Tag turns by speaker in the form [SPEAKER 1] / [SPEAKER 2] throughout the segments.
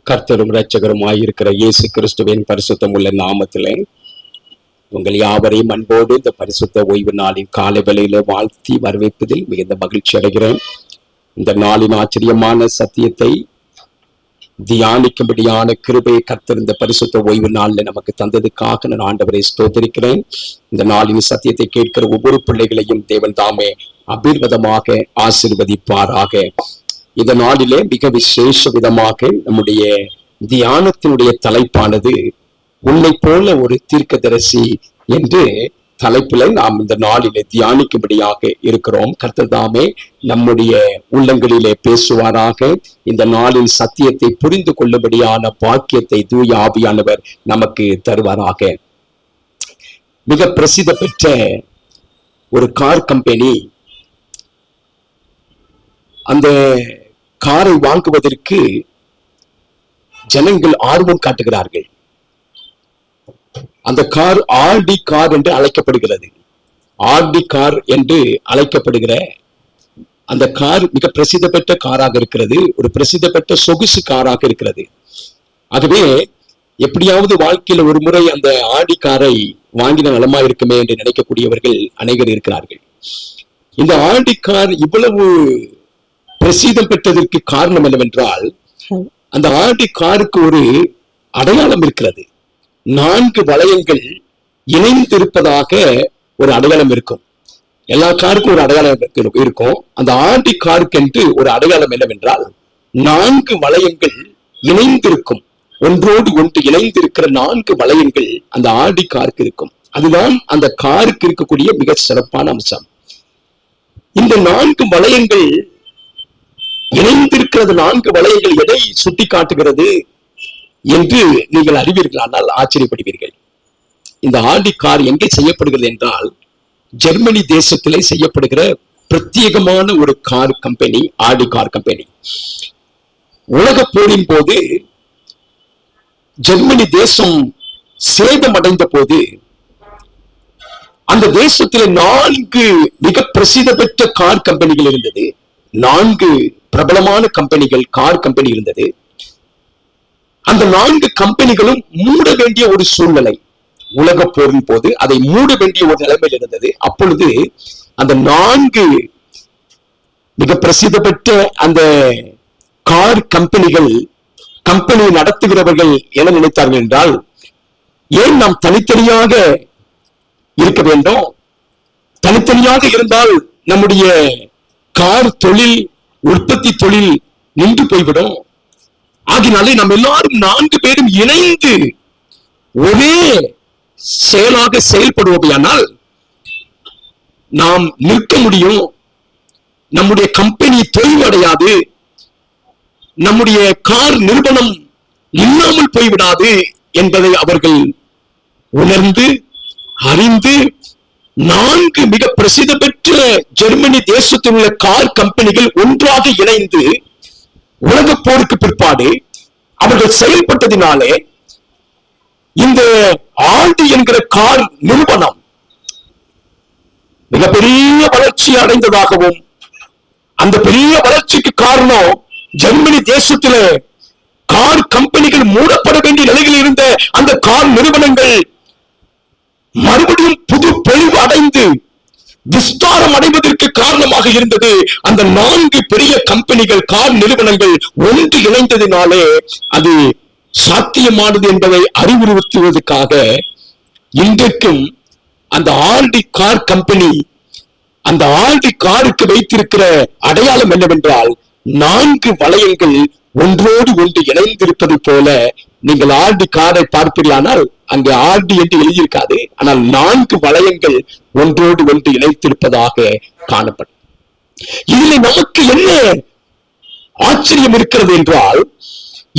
[SPEAKER 1] கர்த்தரும் இரட்சகருமாயிருக்கிற இயேசு கிறிஸ்துவின் பரிசுத்தம் உள்ள நாமத்திலே உங்கள் யாவரையும் அன்போடு இந்த பரிசுத்த ஓய்வு நாளின் காலை வேளையில வாழ்த்தி வரவேற்பதில் மிகுந்த மகிழ்ச்சி அடைகிறேன். இந்த நாளின் ஆச்சரியமான சத்தியத்தை தியானிக்கும்படியான கிருபையை கர்த்தர் இந்த பரிசுத்த ஓய்வு நாளில் நமக்கு தந்ததுக்காக நான் ஆண்டவரை ஸ்தோத்திரிக்கிறேன். இந்த நாளின் சத்தியத்தை கேட்கிற ஒவ்வொரு பிள்ளைகளையும் தேவன் தாமே அபிர்வதமாக ஆசீர்வதிப்பாராக. இந்த நாளிலே மிக விசேஷ விதமாக நம்முடைய தியானத்தினுடைய தலைப்பானது உன்னை போல ஒரு தீர்க்கதரிசி என்று தலைப்பில் நாம் இந்த நாளிலே தியானிக்கும்படியாக இருக்கிறோம். கர்த்தர் தாமே நம்முடைய உள்ளங்களிலே பேசுவாராக. இந்த நாளின் சத்தியத்தை புரிந்து கொள்ளும்படியான பாக்கியத்தை தூய ஆவியானவர் நமக்கு தருவாராக. மிக பிரசித்தி பெற்ற ஒரு கார் கம்பெனி அந்த காரை வாங்குவதற்கு ஜனங்கள் ஆர்வம் காட்டுகிறார்கள். அந்த கார் ஆர்டி கார் என்று அழைக்கப்படுகிறது. ஆர்டி கார் என்று அழைக்கப்படுகிற அந்த கார் மிக பிரசித்தி பெற்ற காராக இருக்கிறது. ஒரு பிரசித்தி பெற்ற சொகுசு காராக இருக்கிறது. ஆகவே எப்படியாவது வாழ்க்கையில ஒரு முறை அந்த ஆர்டி காரை வாங்கின நலமா இருக்குமே என்று நினைக்கக்கூடியவர்கள் அநேகர் இருக்கிறார்கள். இந்த ஆர்டி கார் இவ்வளவு பிரசித்தம் பெற்றதற்கு காரணம் என்னவென்றால், அந்த ஆர்டி காருக்கு ஒரு அடையாளம் இருக்கிறது. 4 வளையங்கள் இணைந்திருப்பதாக ஒரு அடையாளம் இருக்கும். எல்லா காருக்கும் ஒரு அடையாளம் இருக்கும். அந்த ஆர்டி காருக்கு என்று ஒரு அடையாளம் என்னவென்றால், 4 வளையங்கள் இணைந்திருக்கும். ஒன்றோடு ஒன்று இணைந்திருக்கிற 4 வளையங்கள் அந்த ஆர்டி காருக்கு இருக்கும். அதுதான் அந்த காருக்கு இருக்கக்கூடிய மிக சிறப்பான அம்சம். இந்த 4 வளையங்கள் இணைந்திருக்கிறது. 4 வளையங்கள் எதை சுட்டி காட்டுகிறது என்று நீங்கள் அறிவீர்களானால் ஆச்சரியப்படுவீர்கள். இந்த ஆர்டி கார் எங்கே செய்யப்படுகிறது என்றால், ஜெர்மனி தேசத்திலே செய்யப்படுகிற பிரத்யேகமான ஒரு கார் கம்பெனி ஆர்டி கார் கம்பெனி. உலக போரின் போது ஜெர்மனி தேசம் சேதமடைந்த போது அந்த தேசத்திலே 4 மிக பிரசித்தி பெற்ற கார் கம்பெனிகள் இருந்தது. 4 பிரபலமான கம்பெனிகள் கார் கம்பெனி இருந்தது. அந்த 4 கம்பெனிகளும் மூட வேண்டிய ஒரு சூழ்நிலை, உலக போரின் போது அதை மூட வேண்டிய ஒரு நிலைமையில் இருந்தது. அப்பொழுது அந்த 4 மிக பிரசித்தி பெற்ற அந்த கார் கம்பெனிகள் கம்பெனி நடத்துகிறவர்கள் என்ன நினைத்தார்கள் என்றால், ஏன் நாம் தனித்தனியாக இருக்க வேண்டும்? தனித்தனியாக இருந்தால் நம்முடைய கார் தொழில் உற்பத்தி தொழில் நின்று போய்விடும். ஆகினாலே நம்ம எல்லாரும் 4 பேரும் இணைந்து ஒரே செயலாக செயல்படுவோமையானால் நாம் நிற்க முடியும். நம்முடைய கம்பெனி தொய்வடையாது, நம்முடைய கார் நிறுவனம் இல்லாமல் போய்விடாது என்பதை அவர்கள் உணர்ந்து அறிந்து 4 மிக பிரசித்தி பெற்ற ஜெர்மனி தேசத்தில் உள்ள கார் கம்பெனிகள் ஒன்றாக இணைந்து உலக போருக்கு பிற்பாடு அவர்கள் செயல்பட்டதினாலே இந்த ஆர்டி என்கிற கார் நிறுவனம் மிகப்பெரிய வளர்ச்சி அடைந்ததாகவும், அந்த பெரிய வளர்ச்சிக்கு காரணம் ஜெர்மனி தேசத்தில கார் கம்பெனிகள் மூடப்பட வேண்டிய நிலையில் இருந்த அந்த கார் நிறுவனங்கள் மறுபடியும் புது பொலிவு அடைந்து விஸ்தாரம் அடைவதற்கு காரணமாக இருந்தது. அந்த 4 பெரிய கம்பெனிகள் கார் நிறுவனங்கள் ஒன்று இணைந்ததினாலே அது சாத்தியமானது என்பதை அறிவுறுத்துவதற்காக இன்றைக்கும் அந்த ஆர்டி கார் கம்பெனி அந்த ஆர்டி காருக்கு வைத்திருக்கிற அடையாளம் என்னவென்றால், 4 வளையங்கள் ஒன்றோடு ஒன்று இணைந்திருப்பது போல. நீங்கள் ஆர்டி காரை பார்ப்பீர்களானால் அங்கே ஆர்டி என்று எழுதியிருக்காது, ஆனால் 4 வளையங்கள் ஒன்றோடு ஒன்று இணைத்திருப்பதாக காணப்படும். இதில் நமக்கு என்ன ஆச்சரியம் இருக்கிறது என்றால்,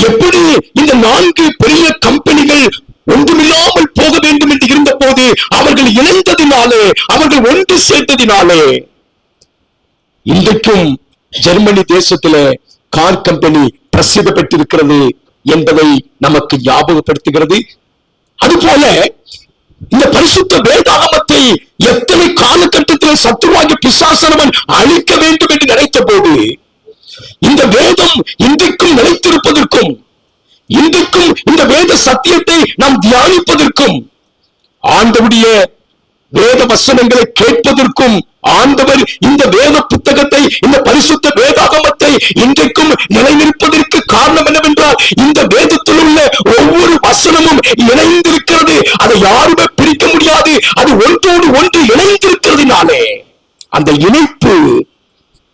[SPEAKER 1] எப்படி இந்த 4 பெரிய கம்பெனிகள் ஒன்றுமில்லாமல் போக வேண்டும் என்று இருந்த போது அவர்கள் இணைந்ததினாலே, அவர்கள் ஒன்று சேர்த்ததினாலே இன்றைக்கும் ஜெர்மனி தேசத்திலே கார் கம்பெனி பிரசித்தி பெற்றிருக்கிறது என்பதை நமக்கு ஞாபகப்படுத்துகிறது. அதுபோல இந்த பரிசுத்த வேதாகமத்தை எத்தனை காலகட்டத்தில் சத்துருவாகி பிசாசனவன் அழிக்க வேண்டும் என்று நினைத்த போது, இந்த வேதம் இன்றைக்கும் நிலைத்திருப்பதற்கும் நாம் தியானிப்பதற்கும் ஆண்டவருடைய வேத வசனங்களை கேட்பதற்கும் ஆண்டவர் இந்த வேத புத்தகத்தை, இந்த பரிசுத்த வேதாகமத்தை இன்றைக்கும் நிலைநிற்பதற்கு காரணம் என்னவென்றால் இந்த வேதத்தில் உள்ள ஒவ்வொரு வசனமும் இணைந்திருக்கிறது. அதை யாருமே பிரிக்க முடியாது. அது ஒன்றோடு ஒன்று இணைந்திருக்கிறதுனாலே அந்த இணைப்பு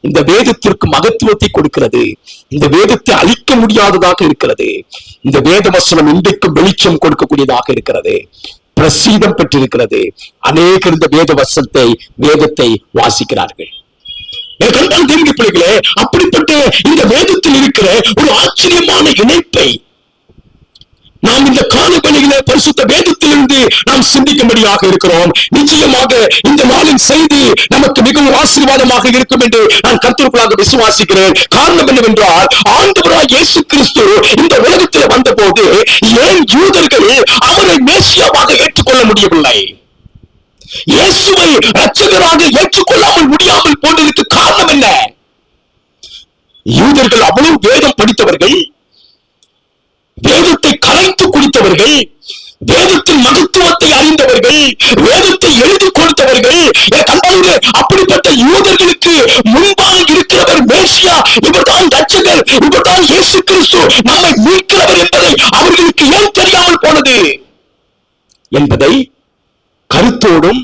[SPEAKER 1] இந்த வேதத்திற்கு மகத்துவத்தை கொடுக்கிறது. இந்த வேதத்தை அழிக்க முடியாததாக இருக்கிறது. இந்த வேத வசனம் இன்றைக்கும் வெளிச்சம் கொடுக்கக்கூடியதாக இருக்கிறது, பிரசீதம் பெற்றிருக்கிறது. அநேகர் இந்த வேதத்தை வாசிக்கிறார்கள். பிள்ளைகளே, அப்படிப்பட்ட இந்த வேதத்தில் இருக்கிற ஒரு ஆச்சரியமான இணைப்பை நாம் இந்த காலவெளியிலே பரிசுத்த வேதத்திலிருந்து நாம் சிந்திக்கும்படியாக இருக்கிறோம். நிச்சயமாக இந்த நாளின் செய்தி நமக்கு மிகவும் ஆசீர்வாதமாக இருக்கும் என்று நான் கர்த்தருக்குள்ளாக விசுவாசிக்கிறேன். காரணம் என்னவென்றால், ஆண்டவராகிய இயேசு கிறிஸ்து இந்த உலகத்தில் வந்த போது ஏன் யூதர்கள் அவரை மேசியாவாக ஏற்றுக்கொள்ள முடியவில்லை? இயேசுவை இரட்சகராக ஏற்றுக்கொள்ளாமல் முடியாமல் போனதற்கு காரணம் என்ன? யூதர்கள் அவ்வளவு வேதம் படித்தவர்கள், வேதத்தை கலைத்து குடித்தவர்கள், வேதத்தின் மகத்துவத்தை அறிந்தவர்கள், வேதத்தை எழுதி கொடுத்தவர்கள். அப்படிப்பட்ட யூதர்களுக்கு முன்பாக இருக்கிறவர் மேசியா, இவர்தான் இரட்சகர், இவர்தான் இயேசு கிறிஸ்து, நம்மை மீட்கிறவர் என்பதை அவர்களுக்கு ஏன் தெரியாமல் போனது என்பதை கருத்தோடும்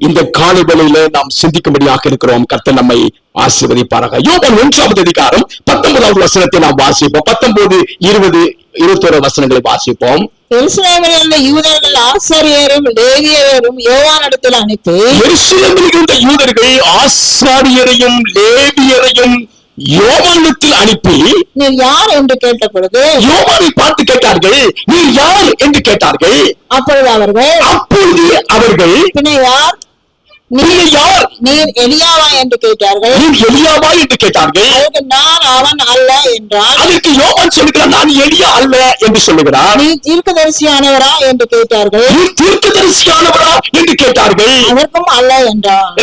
[SPEAKER 1] இந்த காலை வேளையில நாம் சிந்திக்கும்படியாக இருக்கிறோம். கர்த்தர் நம்மை ஆசீர்வதிப்பாராக. யோவான் 1ஆம் அதிகாரம் 19வது வசனத்தை நாம் வாசிப்போம். 19, 20, 21 வசனங்களை வாசிப்போம்.
[SPEAKER 2] எருசலேமில் இருந்த யூதர்கள் ஆசாரியரும் லேவியரும் யோவானிடத்தில் அனுப்பி,
[SPEAKER 1] எருசலேமில் இருந்த யூதர்கள் ஆசாரியரையும் லேவியரையும் யோவானிடத்தில் அனுப்பி,
[SPEAKER 2] நீர் யார் என்று கேட்ட பொழுது,
[SPEAKER 1] யோவானை பார்த்து கேட்டார்கள், நீர் யார் என்று கேட்டார்கள்.
[SPEAKER 2] அப்பொழுது அவர்கள்
[SPEAKER 1] பின்ன யார்,
[SPEAKER 2] நீர் எலியாவா என்று கேட்டார்கள்.
[SPEAKER 1] அதற்கு
[SPEAKER 2] நான் அவன் அல்ல என்றான்.
[SPEAKER 1] அதற்கு யோவான் சொல்லுகிறான், நான் எலியா அல்ல என்று சொல்லுகிறான்.
[SPEAKER 2] நீ தீர்க்கதரிசியானவரா என்று கேட்டார்கள். அதற்கும் அல்ல என்றான்.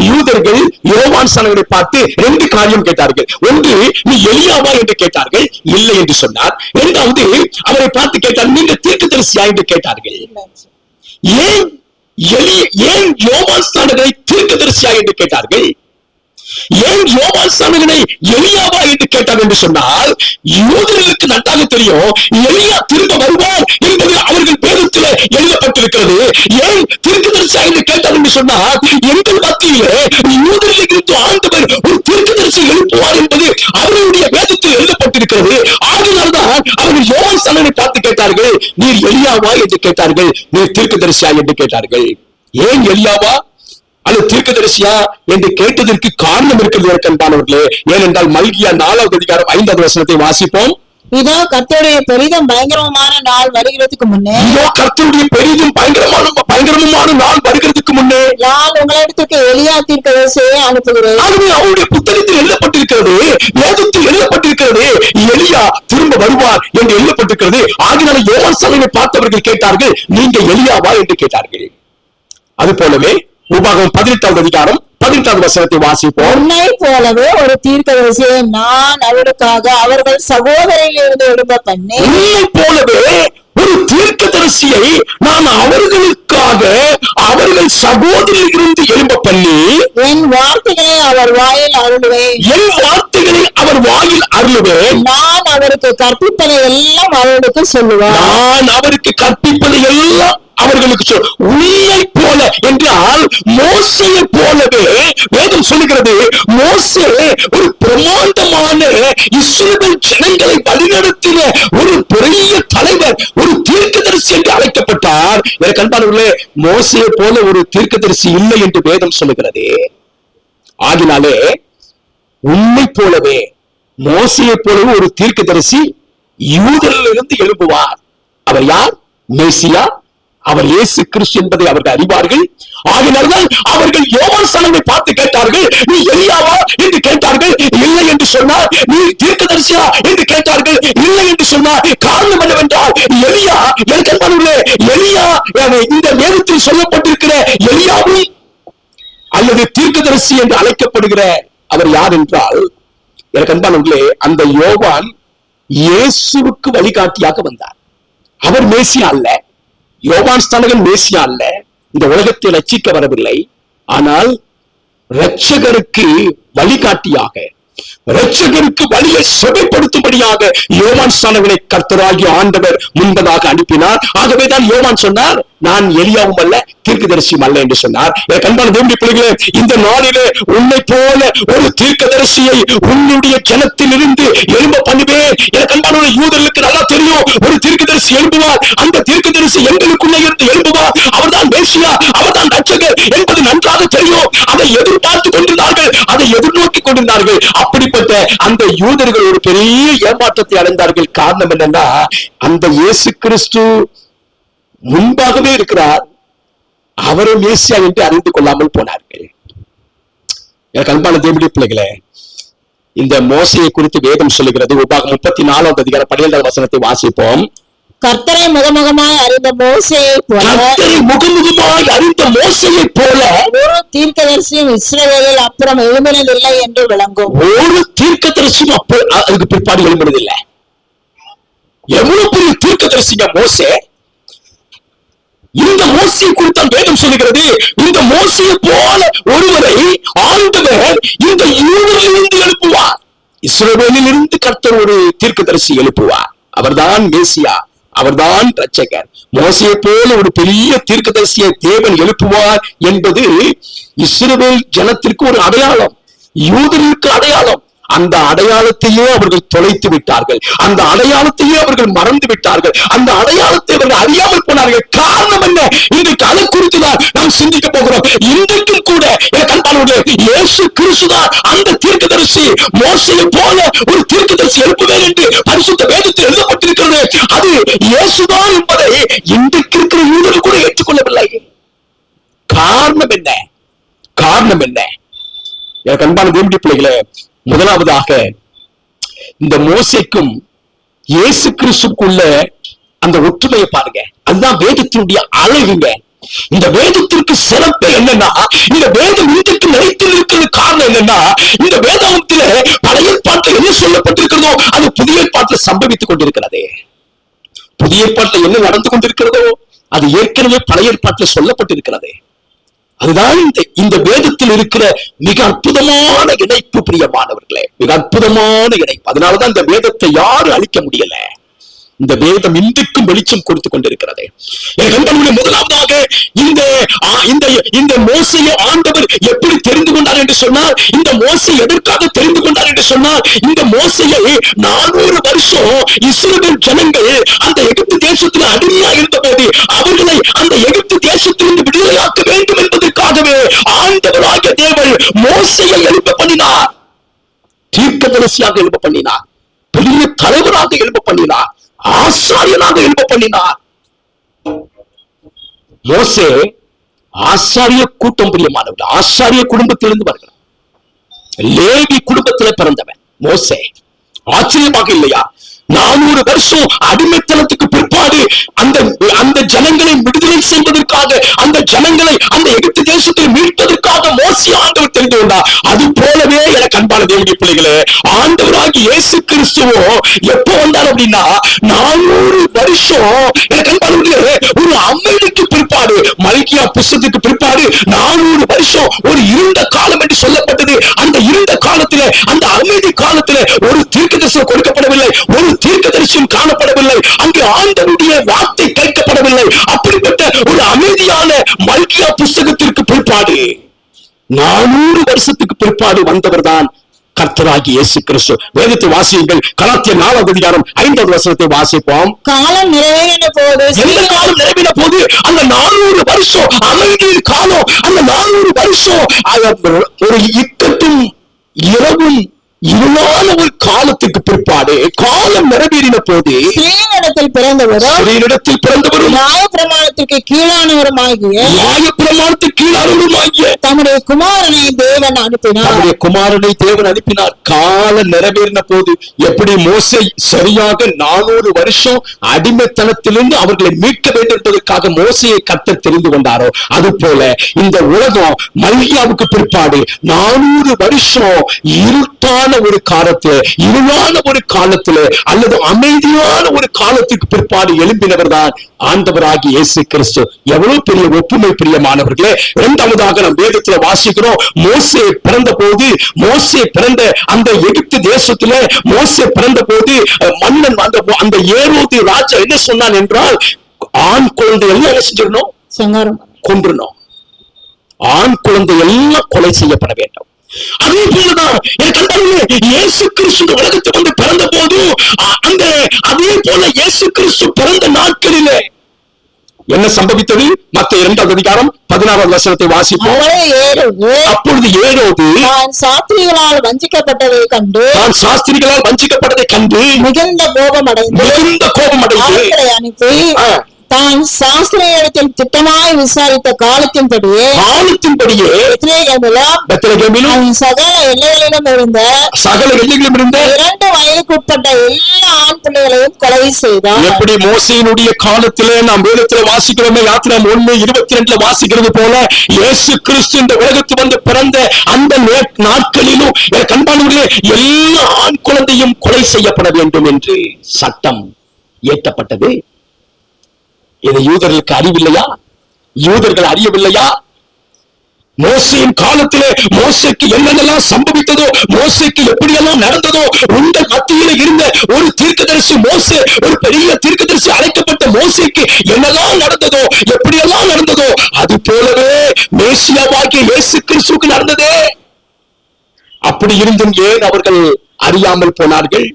[SPEAKER 1] யூதர்கள் யோவான் சனங்களை பார்த்து 2 காரியம் கேட்டார்கள். ஒன்று, நீ எலியாவா என்று கேட்டார்கள், இல்லை என்று சொன்னார். இரண்டாவது, அவரை பார்த்து கேட்டார், நீங்க தீர்க்கதரிசியா என்று கேட்டார்கள். ஏன் யோவான் ஸ்நானகனை தீர்க்கதரிசியா என்று கேட்டார்கள்? ஏன் யோவான் ஸ்நானகனை எலியாவா என்று கேட்டார் என்று சொன்னால், யூதர்களுக்கு நன்றாக தெரியும் எலியா திரும்ப வருவார் என்பது அவர்கள் வேதத்தில் எழுதப்பட்டிருக்கிறது. ஏன் தீர்க்கதரிசியா என்று கேட்டார் என்று சொன்னால், எங்கள் மத்தியிலே யூதர்களுக்கு ஆண்டவர் ஒரு தீர்க்கதரிசி எழுப்புவார் என்பது அவர்களுடைய வேதத்தில் எழுதப்பட்டிருக்கிறது. ஆகினால்தான் அவர்கள் யோவான் ஸ்நானகனை பார்த்து கேட்டார்கள், நீர் எலியாவா என்று கேட்டார்கள், நீர் தீர்க்கதரிசியா என்று கேட்டார்கள். ஏன் எலியாவா அல்லது தீர்க்கதரிசியா என்று கேட்டதற்கு காரணம் இருக்கிறது அன்பானவர்களே. ஏனென்றால் மல்கியா 4வது அதிகாரம் 5வது வசனத்தை வாசிப்போம்.
[SPEAKER 2] இதோ கர்த்தருடைய பெரிதும் பயங்கரமான நாள் வருகிறதுக்கு முன்னே, நான் உங்களிடத்துக்கு எலியா தீர்க்கதரிசியை அனுப்புகிறேன்.
[SPEAKER 1] அவருடைய புத்தகத்தில் எழுதப்பட்டிருக்கிறது, வேதத்தில் எழுதப்பட்டிருக்கிறது, எலியா திரும்ப வருவார் என்று எழுதப்பட்டிருக்கிறது. ஆகினால யோவான் ஸ்நானகனை பார்த்தவர்கள் கேட்டார்கள், நீங்க எலியாவா என்று கேட்டார்கள். அது போலவே உபாகமம் 18வது அதிகாரம் 18வது வசனத்தை வாசிப்போம்.
[SPEAKER 2] உன்னை போலவே ஒரு தீர்க்கதரிசியை நான் அவருக்காக அவர்கள் சகோதரிலிருந்து எழும்ப பண்ணி,
[SPEAKER 1] உன்னை போலவே ஒரு தீர்க்கதரிசியை நான் அவர்களுக்காக அவர்கள் சகோதரிலிருந்து எழும்ப பண்ணி,
[SPEAKER 2] என் வார்த்தைகளை அவர் வாயில் அருளுவேன். நான் அவருக்கு கற்பிப்பதை எல்லாம் அவர்களுக்கு சொல்லுவேன்.
[SPEAKER 1] அவர்களுக்கு உன்னை போல என்றால் மோசேயை போலவே வேதம் சொல்லுகிறது. மோசே ஒரு பிரமாண்டமான இஸ்ரவேல் ஜனங்களை வழிநடத்தின ஒரு பெரிய தலைவர், ஒரு தீர்க்கதரிசி என்று அழைக்கப்பட்டார். எனக்கு அன்பானவர்களே, மோசேயை போல ஒரு தீர்க்கதரிசி இல்லை என்று வேதம் சொல்லுகிறது. ஆகினாலே உன்னை போலவே மோசேயை போலவே ஒரு தீர்க்கதரிசி யூதரிலிருந்து எழும்புவார். அவர் யார்? மேசியா, அவர் இயேசு கிறிஸ்து என்பதை அவர்கள் அறிவார்கள். ஆகினால்தான் அவர்கள் யோவான் ஸ்நானகனை பார்த்து கேட்டார்கள், நீ எலியாவா என்று கேட்டார்கள், இல்லை என்று சொன்னார். நீ தீர்க்கதரிசியா என்று கேட்டார்கள், இல்லை என்று சொன்னார். காரணம் என்னவென்றால், எலியா எலியா இந்த வேதத்தில் சொல்லப்பட்டிருக்கிற எலியாவும் அல்லது தீர்க்கதரிசி என்று அழைக்கப்படுகிற அவர் யார் என்றால், எனக்கு அன்பானவர்களே, அந்த யோவான் இயேசுவுக்கு வழிகாட்டியாக வந்தார். அவர் மேசியா அல்ல, யோவான் ஸ்நானகன் மேசியா அல்ல, இந்த உலகத்தை ரட்சிக்க வரவில்லை. ஆனால் இரட்சகருக்கு வழிகாட்டியாக, இரட்சகருக்கு வழியை செவைப்படுத்தும்படியாக யோவான் ஸ்நானகனை கர்த்தராகிய ஆண்டவர் முன்பதாக அனுப்பினார். ஆகவேதான் யோவான் சொன்னார், நான் எலியாவும் அல்ல தீர்க்கதரிசியும் அல்ல என்று சொன்னார். அன்பான தேவனுடைய பிள்ளைகளே, இந்த நாளிலே உன்னை போல ஒரு தீர்க்கதரிசியை உன்னுடைய ஜனத்தில் இருந்து எழும்ப பண்ணுவேன். எனக்கு அன்பான யூதர்களுக்கு நல்லா தெரியும், ஒரு தீர்க்கதரிசி எழும்புவார், அந்த தீர்க்கதரிசி எங்களுக்குள்ளே இருந்து எழும்புவார், அவர்தான் மேசியா, அவர்தான் ரட்சகர் என்பது நன்றாக தெரியும். அதை எதிர்பார்த்து கொண்டிருந்தார்கள், அதை எதிர்நோக்கி கொண்டிருந்தார்கள். அப்படிப்பட்ட அந்த யூதர்கள் ஒரு பெரிய ஏமாற்றத்தை அடைந்தார்கள். காரணம் என்னன்னா, அந்த இயேசு கிறிஸ்து முன்பாகவே இருக்கிறார், அவரும் மேசியா என்று அறிந்து கொள்ளாமல் போனார்கள். எனக்கு அன்பான தேவனுடைய பிள்ளைகளே, இந்த மோசையை குறித்து வேதம் சொல்லுகிறது. உபாகம் 34 அதிகாரம் 17 வசனத்தை வாசிப்போம்.
[SPEAKER 2] கர்த்தரை முகமுகமாய் அறிந்த மோசையை போல,
[SPEAKER 1] கர்த்தரை முகமுகமாய் அறிந்த மோசையை போல
[SPEAKER 2] ஒரு தீர்க்கதரிசியும் இஸ்ரவேலில் அப்புறம் எழும்பினதில்லை என்று விளங்கும்.
[SPEAKER 1] ஒரு தீர்க்கதரிசியும் அதுக்கு பிற்பாடு எழும்பினதில்லை. எவ்வளவு பெரிய தீர்க்கதரிசிங்க மோசே! இந்த மோசையை குறித்து வேதம் சொல்லுகிறது. இந்த மோசையை போல ஒருவரை ஆண்டவர் இந்த யூதரிலிருந்து எழுப்புவார். இஸ்ரவேலில் இருந்து கர்த்தர் ஒரு தீர்க்கதரிசி எழுப்புவார். அவர்தான் மேசியா, அவர்தான் இரட்சகர். மோசையை போல ஒரு பெரிய தீர்க்கதரிசியை தேவன் எழுப்புவார் என்பது இஸ்ரவேல் ஜனத்திற்கு ஒரு அடையாளம், யூதர்களுக்கு அடையாளம். அந்த அடையாளத்தையே அவர்கள் தொலைத்து விட்டார்கள், அந்த அடையாளத்தையே அவர்கள் மறந்து விட்டார்கள், அந்த அடையாளத்தை அவர்கள் அறியாமல் போனார்கள். காரணம் என்ன? இன்றைக்கு அதை குறித்துதான் நாம் சிந்திக்க போகிறோம். இன்றைக்கும் கூட இயேசு கிறிஸ்துதான் அந்த தீர்க்கதரிசி. மோசையை போல ஒரு தீர்க்கதரிசி எழுப்புவேன் என்று பரிசுத்த வேதத்தில் எழுதப்பட்டிருக்கிறது. அது இயேசுதான் என்பதை இன்றைக்கு இருக்கிற யூதர்கள் கூட ஏற்றுக்கொள்ளவில்லை. காரணம் என்ன? காரணம் என்ன? எனக்கு அன்பான தேவனுடைய பிள்ளைகளே, முதலாவதாக இந்த மோசைக்கும் இயேசு கிறிஸ்துக்குள்ள அந்த ஒற்றுமையை பாருங்க. அதுதான் வேதத்தினுடைய அழகுங்க. இந்த வேதத்திற்கு சிறப்பு என்னன்னா, இந்த வேதம் இன்றைக்கு நிலைத்து இருக்கிறது. காரணம் என்னன்னா, இந்த வேதாகமத்திலே பழைய ஏற்பாட்டில் என்ன சொல்லப்பட்டிருக்கிறதோ அது புதிய ஏற்பாட்டில் சம்பவித்துக் கொண்டிருக்கிறது. புதிய ஏற்பாட்டில் என்ன நடந்து கொண்டிருக்கிறதோ அது ஏற்கனவே பழைய ஏற்பாட்டில் சொல்லப்பட்டிருக்கிறது. அதுதான் இந்த வேதத்தில் இருக்கிற மிக அற்புதமான இணைப்பு. பிரியமானவர்களே, மிக அற்புதமான இணைப்பு. அதனாலதான் இந்த வேதத்தை யாரும் அழிக்க முடியல. இந்த வேதம் இன்றைக்கும் வெளிச்சம் கொடுத்து கொண்டிருக்கிறது. முதலாவதாக இந்த மோசையை ஆண்டவர் எப்படி தெரிந்து கொண்டார் என்று சொன்னால், இந்த மோசை எதற்காக தெரிந்து கொண்டார் என்று சொன்னால், இந்த மோசையை 400 வருஷம் இஸ்ரவேல் ஜனங்கள் அந்த எகிப்து தேசத்தில் அடிமையாக இருந்த போது அவர்களை அந்த எகிப்து தேசத்திலிருந்து விடுதலையாக்க வேண்டும் என்பதற்காகவே ஆண்டவராகிய தேவன் மோசையை எழுப்ப பண்ணினார். தீர்க்கதரிசியாக எழுப்ப பண்ணினார், பெரிய தலைவராக எழுப்ப பண்ணினார், ஆசாரியனாக எழுப்ப பண்ணினார். மோசே ஆசாரிய கூட்டம், பிரியமானவர், ஆசாரிய குடும்பத்திலிருந்து வருகிறார். லேவி குடும்பத்தில் பிறந்தவன் மோசே. ஆச்சரியமாக இல்லையா? 400 வருஷம் அடிமைத்தனத்துக்கு பிற்பாடு அந்த ஜனங்களை விடுதலை செய்வதற்காக, அந்த ஜனங்களை அந்த எகிப்து தேசத்தை மீட்பதற்காக மோசே ஆண்டவர் தெரிந்து கொண்டார். அது போலவே எனக்கு அன்பான தேவனுடைய பிள்ளைகளே, ஆண்டவராகிய இயேசு கிறிஸ்துவோ எப்போ வந்தார் அப்படின்னா 400 வருஷம் எனக்கு அன்பானவர்களே ஒரு அமைதிக்கு பிற்பாடு, மல்கியா புஸ்தகத்துக்கு பிற்பாடு 400 வருஷம் ஒரு இருண்ட காலம் என்று சொல்லப்பட்டது. அந்த இருண்ட காலத்திலே, அந்த அமைதி காலத்திலே ஒரு தீர்க்கதரிசி கொடுக்கப்படவில்லை, ஒரு தீர்க்கதரிசியும் காணப்படவில்லை, அங்கு ஆண்டவருடைய வார்த்தை கேட்கப்படவில்லை. அப்படிப்பட்ட ஒரு அமைதியான மல்கியா புஸ்தகத்திற்கு பிற்பாடு 400 வருஷத்துக்கு பிற்பாடு வந்தவர் தான் கர்த்தராகிய இயேசு கிறிஸ்து. வேதத்தை வாசியுங்கள். கலாத்தியர் 4 அதிகாரம் 5 வசனத்தை வாசிப்போம்.
[SPEAKER 2] காலம் நிறைவேறின போது,
[SPEAKER 1] எந்த காலம் நிறைவேறின போது, அந்த 400 வருஷம் அமைதியின் காலம், அந்த 400 வருஷம் ஒரு இக்கட்டும் இரவும் இருளான ஒரு காலத்துக்கு பிற்பாடு, காலம் நிறைவேறின போது,
[SPEAKER 2] ஸ்ரீனிடத்தில் பிறந்தவரும் நியாயப்பிரமாணத்திற்கு கீழானவருமாகிய தம்முடைய குமாரனை தேவன் அனுப்பினார். காலம் நிறைவேறின போது எப்படி மோசே சரியாக 400 வருஷம் அடிமைத்தனத்திலிருந்து அவர்களை மீட்க வேண்டும் என்பதற்காக மோசையை கர்த்தர் தெரிந்து கொண்டாரோ, அது போல இந்த உலகம் மல்கியாவுக்கு பிற்பாடு 400 வருஷம் இருட்டான இருளான ஒரு காலத்துல, இருளான ஒரு காலத்துல அல்லது அமைதியான ஒரு காலத்துக்கு பிற்பாடு எழும்பினவர் தான் ஆண்டவராகிய இயேசு கிறிஸ்து. எவ்வளவு பெரிய ஒப்புமை பிரியமானவர்களே. இரண்டாவதாக நாம் வேதத்துல வாசிக்கிறோம், மோசே பிறந்த போது, மோசே பிறந்த அந்த எகிப்து தேசத்துல மோசே பிறந்த போது மன்னன் அந்த ஏரோது ராஜா என்ன சொன்னான் என்றால், ஆண் குழந்தை எல்லாம் என்ன செஞ்சிடணும், கொன்றணும். ஆண் குழந்தை எல்லாம் கொலை செய்யப்பட வேண்டும். அதே போலதான் இயேசு கிறிஸ்து உலகத்துக்கு வந்து பிறந்த போதும் அந்த அதே போல இயேசு கிறிஸ்து பிறந்த நாட்களிலே என்ன சம்பவித்தது? மத்தேயு 2 அதிகாரம் 16 வசனத்தை வாசிப்போம். அப்பொழுது ஏரோது
[SPEAKER 3] தான் சாஸ்திரிகளால் வஞ்சிக்கப்பட்டதை கண்டு மிகுந்த கோபமடைந்து அவர்களை அனுப்பி தான் சாஸ்திரியிடத்தில் திட்டமாய் விசாரித்த காலத்தின்படியே பெத்லகேமிலும் சகல எல்லைகளிலும் இருந்த 2 வயதுக்கு உட்பட்ட எல்லா ஆண் பிள்ளைகளையும் கொலை செய்தார்.
[SPEAKER 2] எப்படி மோசேயினுடைய காலத்திலே நாம் வேதத்தில் வாசிக்கிறோமே, யாத்திராம் 1:22 வாசிக்கிறது போல இயேசு கிறிஸ்து இந்த உலகத்துக்கு வந்து பிறந்த அந்த நாட்களிலும் கண்பானவர்களே எல்லா ஆண் குழந்தையும் கொலை செய்யப்பட வேண்டும் என்று சட்டம் இயற்றப்பட்டது. இது யூதர்களுக்கு அறிவில்லையா? யூதர்கள் அறியவில்லையா? மோசேயின் காலத்திலே மோசேக்கு என்னென்னலாம் சம்பவித்ததோ, மோசேக்கு எப்படியெல்லாம் நடந்ததோ, உங்கள் மத்தியில இருந்த ஒரு தீர்க்கதரிசி மோசே, ஒரு பெரிய தீர்க்கதரிசி அழைக்கப்பட்ட மோசேக்கு என்னெல்லாம் நடந்ததோ, எப்படியெல்லாம் நடந்ததோ, அது போலவே மேசியாவாகிய இயேசு கிறிஸ்துவுக்கு நடந்ததே. அப்படி இருந்தும் ஏன் அவர்கள் அறியாமல் போனார்கள்?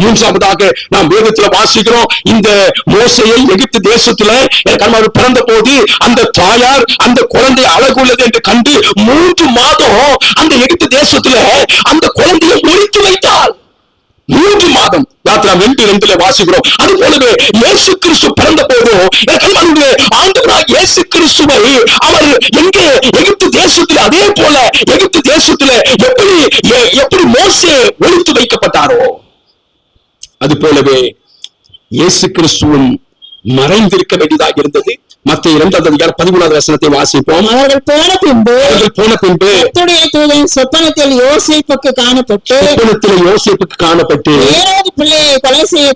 [SPEAKER 2] மூன்றாவதாக நாம் வேதத்துல வாசிக்கிறோம், இந்த மோசேயை எகிப்து தேசத்துல பிறந்த போது அந்த தாயார் அந்த குழந்தை அழகுள்ளது என்று கண்டு 3 மாதம் அந்த எகிப்து தேசத்துல அந்த குழந்தையை ஒழித்து வைத்தாள். 3 மாதம். யாத்திராம் 2:2 வாசிக்கிறோம். அது போலவே இயேசு கிறிஸ்து பிறந்த போதும் ஆண்டவராகிய இயேசு கிறிஸ்துவை அவர் எங்கே எகிப்து தேசத்துல, அதே போல எகிப்து தேசத்துல எப்படி மோசே ஒழித்து வைக்கப்பட்டாரோ அது போலவே இயேசு கிறிஸ்துவும் மறைந்திருக்க வேண்டியதாக இருந்தது. மத்தேயு 2 அதிகாரம் 13 வசனத்தை வாசிப்போம்.
[SPEAKER 3] அவர்கள் போன பின்பு
[SPEAKER 2] கர்த்தருடைய
[SPEAKER 3] தூதன் சொப்பனத்தில் யோசேப்புக்கு
[SPEAKER 2] காணப்பட்டு
[SPEAKER 3] ஏரோது பிள்ளையை கொலை செய்ய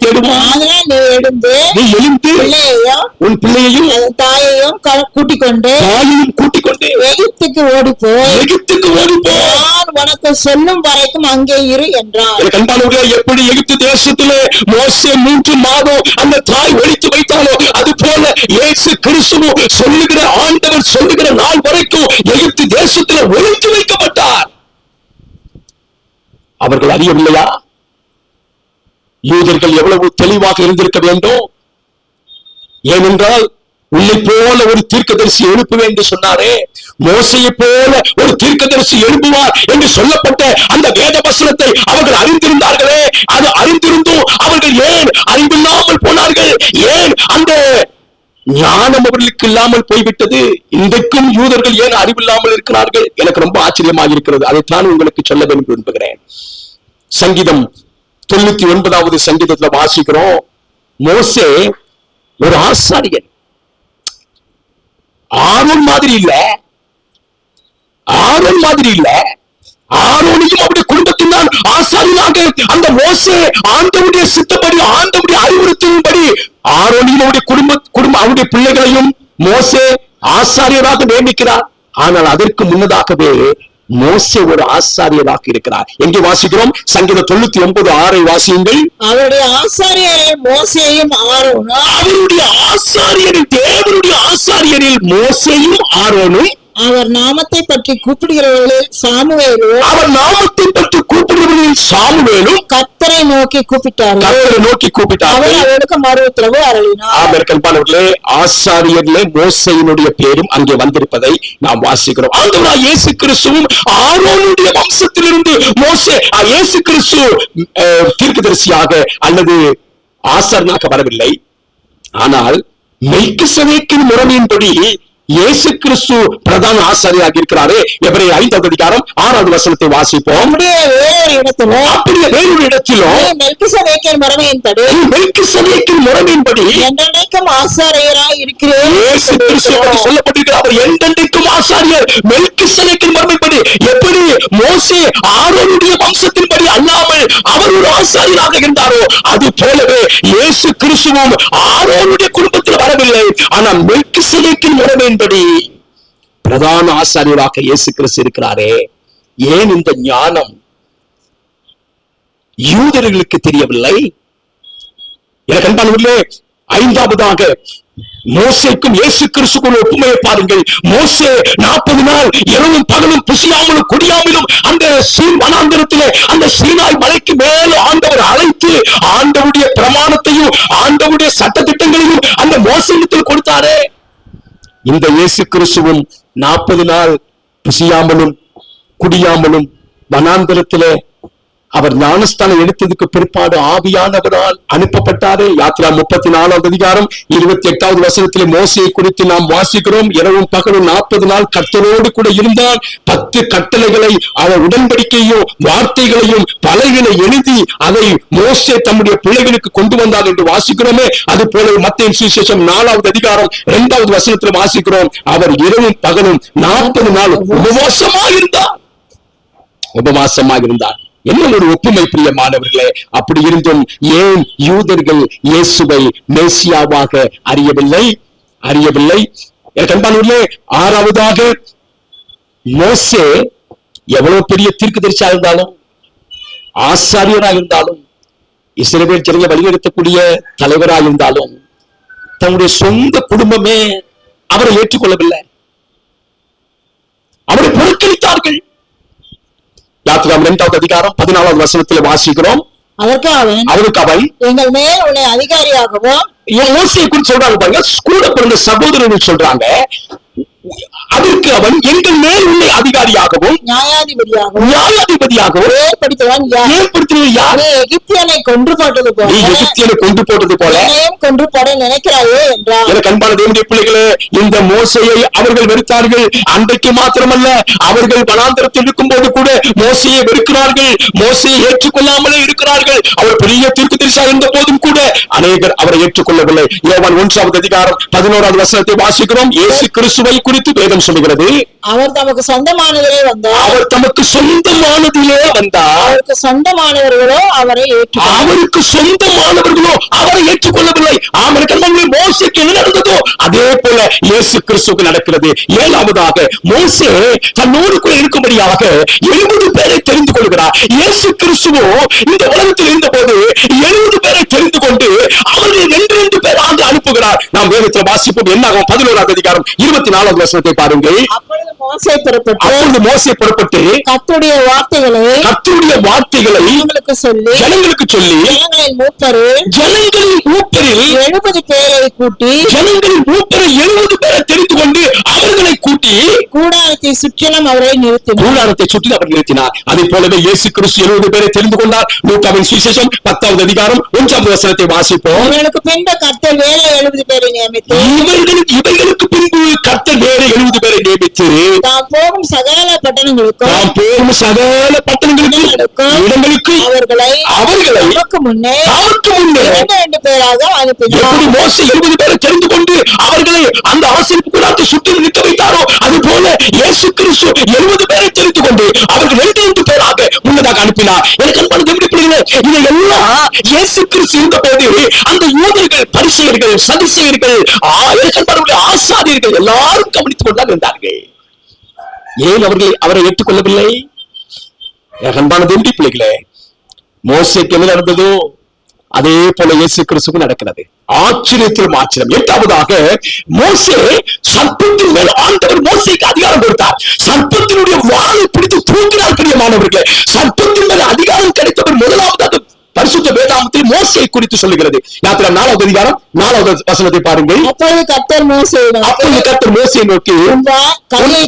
[SPEAKER 3] தேடுவான். அதனால் நீ எழுந்து
[SPEAKER 2] உன் பிள்ளையையும்
[SPEAKER 3] தாயையும் கூட்டிக் கொண்டு எகிப்துக்கு ஓடிப்போய் நான் உனக்கு சொல்லும் வரைக்கும் அங்கே இரு என்றான்.
[SPEAKER 2] எப்படி எகிப்து தேசத்திலே மோசே 3 மாதம் அந்த தாய் ஒழித்து வைத்தாலோ, அது போல இயேசு கிறிஸ்து சொல்லுகிற ஆண்டவர் சொல்லுகிற நாள் வரைக்கும் எகிப்து தேசத்தில் ஒழித்து வைக்கப்பட்டார். அவர்கள் அறியவில்லையா? யூதர்கள் எவ்வளவு தெளிவாக இருந்திருக்க வேண்டும். ஏனென்றால் உன்னை போல ஒரு தீர்க்கதரிசி எழுப்புவேன் என்று சொன்னாரே, மோசையை போல ஒரு தீர்க்கதரிசி எழுப்புவார் என்று சொல்லப்பட்ட அந்த வேத வசனத்தை அவர்கள் அறிந்திருந்தார்களே. அது அறிந்திருந்தும் அவர்கள் ஏன் அறிவில்லாமல் போனார்கள்? ஏன் அந்த ஞானம் அவர்களுக்கு இல்லாமல் போய்விட்டது? இன்றைக்கும் யூதர்கள் ஏன் அறிவில்லாமல் இருக்கிறார்கள்? எனக்கு ரொம்ப ஆச்சரியமாக இருக்கிறது. அதைத்தான் உங்களுக்கு சொல்ல வேண்டும் விரும்புகிறேன். சங்கீதம் 99வது சங்கீதத்துல வாசிக்கிறோம், மோசே ஒரு ஆசாரியன். ஆரோன் மாதிரி இல்ல, ஆரோனையும் அவருடைய குடும்பத்தினால் ஆசாரியனாக அந்த மோசே ஆண்டவருடைய சித்தப்படி, ஆண்டவருடைய அறிவுறுத்தின்படி ஆரோனையும் அவருடைய குடும்ப அவருடைய பிள்ளைகளையும் மோசே ஆசாரியராக நியமிக்கிறார். ஆனால் அதற்கு முன்னதாகவே மோசே ஒரு ஆசாரியராக இருக்கிறார். எங்கே வாசிக்கிறோம்? சங்கீதம் 99:6 வாசியுங்கள்.
[SPEAKER 3] அவருடைய ஆசாரியரில் மோசேயும் ஆரோனும்,
[SPEAKER 2] அவருடைய ஆசாரியரில், தேவனுடைய ஆசாரியரில் மோசேயும் ஆரோனும்,
[SPEAKER 3] அவர் நாமத்தை பற்றி கூப்பிடுகிறவர்களில் சாமுவேலும் கர்த்தரை நோக்கி கூப்பிட்டார்கள். அவர் அவருக்கு மறு உத்தரவு அருளினார்.
[SPEAKER 2] ஆசாரியர்களே மோசேயினுடைய பேரும் அங்கே வந்திருப்பதை நாம் வாசிக்கிறோம். ஆண்டவராகிய இயேசு கிறிஸ்துவும் ஆரோனுடைய வம்சத்திலிருந்து மோசே இயேசு கிறிஸ்து தீர்க்கதரிசியாக அல்லது ஆசாரியனாக வரவில்லை. ஆனால் மெல்கிசேதேக்கின் முறைமையின்படி
[SPEAKER 1] இயேசு கிறிஸ்து பிரதான ஆசாரியாக இருக்கிறாரே. எபிரேயர் 5வது அதிகாரம் 6வது வசனத்தை வாசிப்போம்.
[SPEAKER 3] அப்படியே வேறொரு இடத்திலும் மெல்கிசேதேக்கின் முறைமையின்படி
[SPEAKER 1] என்றென்றைக்கும் ஆசாரியராய் இருக்கிறேன். இயேசு கிறிஸ்து பற்றி சொல்லப்பட்டிருக்கிறார். அவர் என்றென்றைக்கும் ஆசாரியர். மெல்கிசேதேக்கின் முறைமையின்படி. எப்படி மோசே ஆரோனுடைய வம்சத்தின்படி அல்லாமல் அவர் ஒரு ஆசாரியராக இருந்தாரோ, அது போலவே இயேசு கிறிஸ்துவும் ஆரோனுடைய குடும்பத்தில் வரவில்லை. ஆனால் மெல்கிசேதேக்கின் முறைமையின்படி பிரதான ஆசாரியராக இயேசு கிறிஸ்து இருக்கிறாரே. ஏன் இந்த ஞானம் யூதர்களுக்கு தெரியவில்லை? எனக்கு அன்பானவர்களே, 5வதாக மோசேக்கும் இயேசு கிறிஸ்துக்கும் ஒப்புமையை பாருங்கள். மோசே 40 நாள் இரவும் பகலும் புசியாமலும் குடியாமலும் அந்த வனாந்தரத்திலே அந்த சீனாய் மலைக்கு மேல ஆண்டவர் அழைத்து ஆண்டவருடைய பிரமாணத்தையும் ஆண்டவருடைய சட்டதிட்டங்களையும் அந்த மோசத்தில் கொடுத்தாரே. இந்த இயேசு கிறிஸ்துவும் 40 நாள் புசியாமலும் குடியாமலும் வனாந்தரத்திலே அவர் ஞானஸ்தானம் எடுத்ததுக்கு பிற்பாடு ஆவியானவரால் அனுப்பப்பட்டாரே. யாத்திரா 34வது அதிகாரம் 28வது வசனத்திலே மோசேயை குறித்து நாம் வாசிக்கிறோம். இரவும் பகலும் 40 நாள் கர்த்தரோடு கூட இருந்தால் 10 கட்டளைகளை அவர் உடன்படிக்கையும் வார்த்தைகளையும் பலகைகளை எழுதி அதை மோசே தம்முடைய பிள்ளைகளுக்கு கொண்டு வந்தார் என்று வாசிக்கிறோமே. அது போல மத்தேயு சுவிசேஷம் 4வது அதிகாரம் 2வது வசனத்தில் வாசிக்கிறோம். அவர் இரவும் பகலும் 40 நாள் உபவாசமாக இருந்தார். என்ன ஒரு ஒப்புமை பிரியமானவர்களே! அப்படி இருந்தும் ஏன் யூதர்கள் இயேசுவை மேசியாவாக அறியவில்லை? அன்பானவர்களே, 6வதாக மோசே எவ்வளவு பெரிய தீர்க்கதரிசியாக இருந்தாலும் ஆசாரியராக இருந்தாலும் இஸ்ரவேல் ஜனங்களை வழிநடத்தக்கூடிய தலைவராக இருந்தாலும் தன்னுடைய சொந்த குடும்பமே அவரை ஏற்றுக்கொள்ளவில்லை. அவரை புறக்கணித்தார்கள். யாத்திரா 2வது அதிகாரம் 14வது வசனத்தில் வாசிக்கிறோம். அவருக்கு அவன்
[SPEAKER 3] எங்கள் மேல் உன்னை அதிகாரியாகவும்,
[SPEAKER 1] மோசேயை குறித்து சொல்றாங்க பாருங்க, கூட பிறந்த சகோதரர்கள் சொல்றாங்க. அதற்கு அவன் எங்கள் மேல் உன்னை அதிகாரியாகவும் நியாயாதிபதியாகவும்
[SPEAKER 3] ஏற்படுத்துவன் யார்? எகிப்தியனை கொன்று போட்டது போல கொன்று போட நினைக்கிறாயே என்றார்.
[SPEAKER 1] எனக்கு அன்பான தேவனுடைய பிள்ளைகளே, இந்த மோசேயை அவர்கள் வெறுத்தார்கள். அன்றைக்கு மாத்திரமல்ல, அவர்கள் வனாந்தரத்தில் இருக்கும் போது கூட மோசேயை வெறுக்கிறார்கள். மோசேயை ஏற்றுக்கொள்ளாமலே இருக்கிறார்கள். அவர் பெரிய தீர்க்கதரிசியாக இருந்த போதும் கூட அநேகர் அவரை ஏற்றுக்கொள்ளவில்லை. யோவான் 1வது அதிகாரம் 11வது வசனத்தை வாசிக்கிறோம். இயேசு கிறிஸ்துவை குறித்து வேதம் சொல்கிறது,
[SPEAKER 3] அவர் தமக்கு சொந்தமானதிலே வந்தார்.
[SPEAKER 1] அவருக்கு
[SPEAKER 3] சொந்தமானவர்களோ அவரை
[SPEAKER 1] ஏற்றுக்கொள்ளவில்லை. மோசேக்கு என்ன நடந்ததோ அதே போல இயேசு கிறிஸ்துவுக்கு நடக்கிறது. 7வதாக மோசே தன்னோடு கூட இருக்கும்படியாக 70 பேரை தெரிந்து கொள்கிறார். இயேசு கிறிஸ்துவோ இந்த உலகத்தில் இருந்த போது 70 பேரை தெரிந்து கொண்டு அவர்கள் 2 பேராக அனுப்புகிறார். நாம் வேதத்தில் வாசிப்போம். என்னாகும்? 11வது அதிகாரம் 24வது வசனத்தை பாருங்கள்.
[SPEAKER 3] அப்பொழுது மோசே
[SPEAKER 1] புறப்பட்டு
[SPEAKER 3] கர்த்தருடைய வார்த்தைகளை
[SPEAKER 1] ஜனங்களுக்கு சொல்லி
[SPEAKER 3] ஜனங்களின் மூப்பரில்
[SPEAKER 1] 70
[SPEAKER 3] பேரை கூட்டி,
[SPEAKER 1] ஜனங்களின் மூப்பரை 70 பேரை தெரிந்து கொண்டு அவர்களை கூட்டி
[SPEAKER 3] கூடாரத்தை சுற்றிலும் அவரை
[SPEAKER 1] நிறுத்தினார். அதை போலவே இயேசு கிறிஸ்து 70 பேரை தெரிந்து கொண்டார். லூக்காவின் சுவிசேஷம் 10வது அதிகாரம் 1வது வசனத்தை வாசிப்போம்.
[SPEAKER 3] இவர்களுக்கு பின்பு கர்த்தர் வேற 70 பேரை நியமித்து,
[SPEAKER 1] இவர்களுக்கு பின்பு கர்த்தர் வேற 70 பேரை நியமித்து
[SPEAKER 3] தாம் போகும் சகல பட்டணங்களுக்கும்
[SPEAKER 1] இடங்களுக்கு
[SPEAKER 3] அவர்களை நமக்கு முன்னே 2 பேராக அனுப்பினார்.
[SPEAKER 1] எப்படி மோசே 70 பேரை தெரிந்து கொண்டு அவர்களை அந்த ஆசீர்வாத கூடாரத்தை சுற்றி நிற்க வைத்தாரோ, அது போல இயேசு கிறிஸ்து 70 பேரை தெரிந்து கொண்டு அவர்கள் 2 பேராக முன்னதாக அனுப்பினார். எனக்கு அன்பான தேவனுடைய பிள்ளைகளே, இதையெல்லாம் இயேசு கிறிஸ்து இருந்த போது அந்த யூதர்கள், பரிசேயர்கள், சதுசேயர்கள், ஆசாரியர்கள் எல்லாரும் கவனித்துக் கொண்டுதான் இருந்தார்கள். ஏன் அவரை ஏற்றுக்கொள்ளவில்லை? அன்பான தேவனுடைய பிள்ளைகளே, மோசேக்கு என்ன நடந்ததோ அதே போல இயேசு கிறிஸ்துவுக்கு நடக்கிறது. ஆச்சரியத்திலும் ஆச்சரியம். 8வதாக மோசே சர்ப்பத்தின் மேல் ஆண்டவர் மோசேக்கு அதிகாரம் கொடுத்தார். சர்ப்பத்தினுடைய வாளை பிடித்து தூக்கினார். பிரியமானவர்களே, சர்ப்பத்தின் மேல் அதிகாரம் கிடைத்தவர் முதலாவதாக பரிசுத்த வேதாகமத்தில் மோசேயை குறித்து சொல்லுகிறது. யாத்திரா 4வது அதிகாரம் 4வது வசனத்தை பாருங்கள்.
[SPEAKER 3] அப்பொழுது கர்த்தர்
[SPEAKER 1] மோசேயை நோக்கி, உன் கையை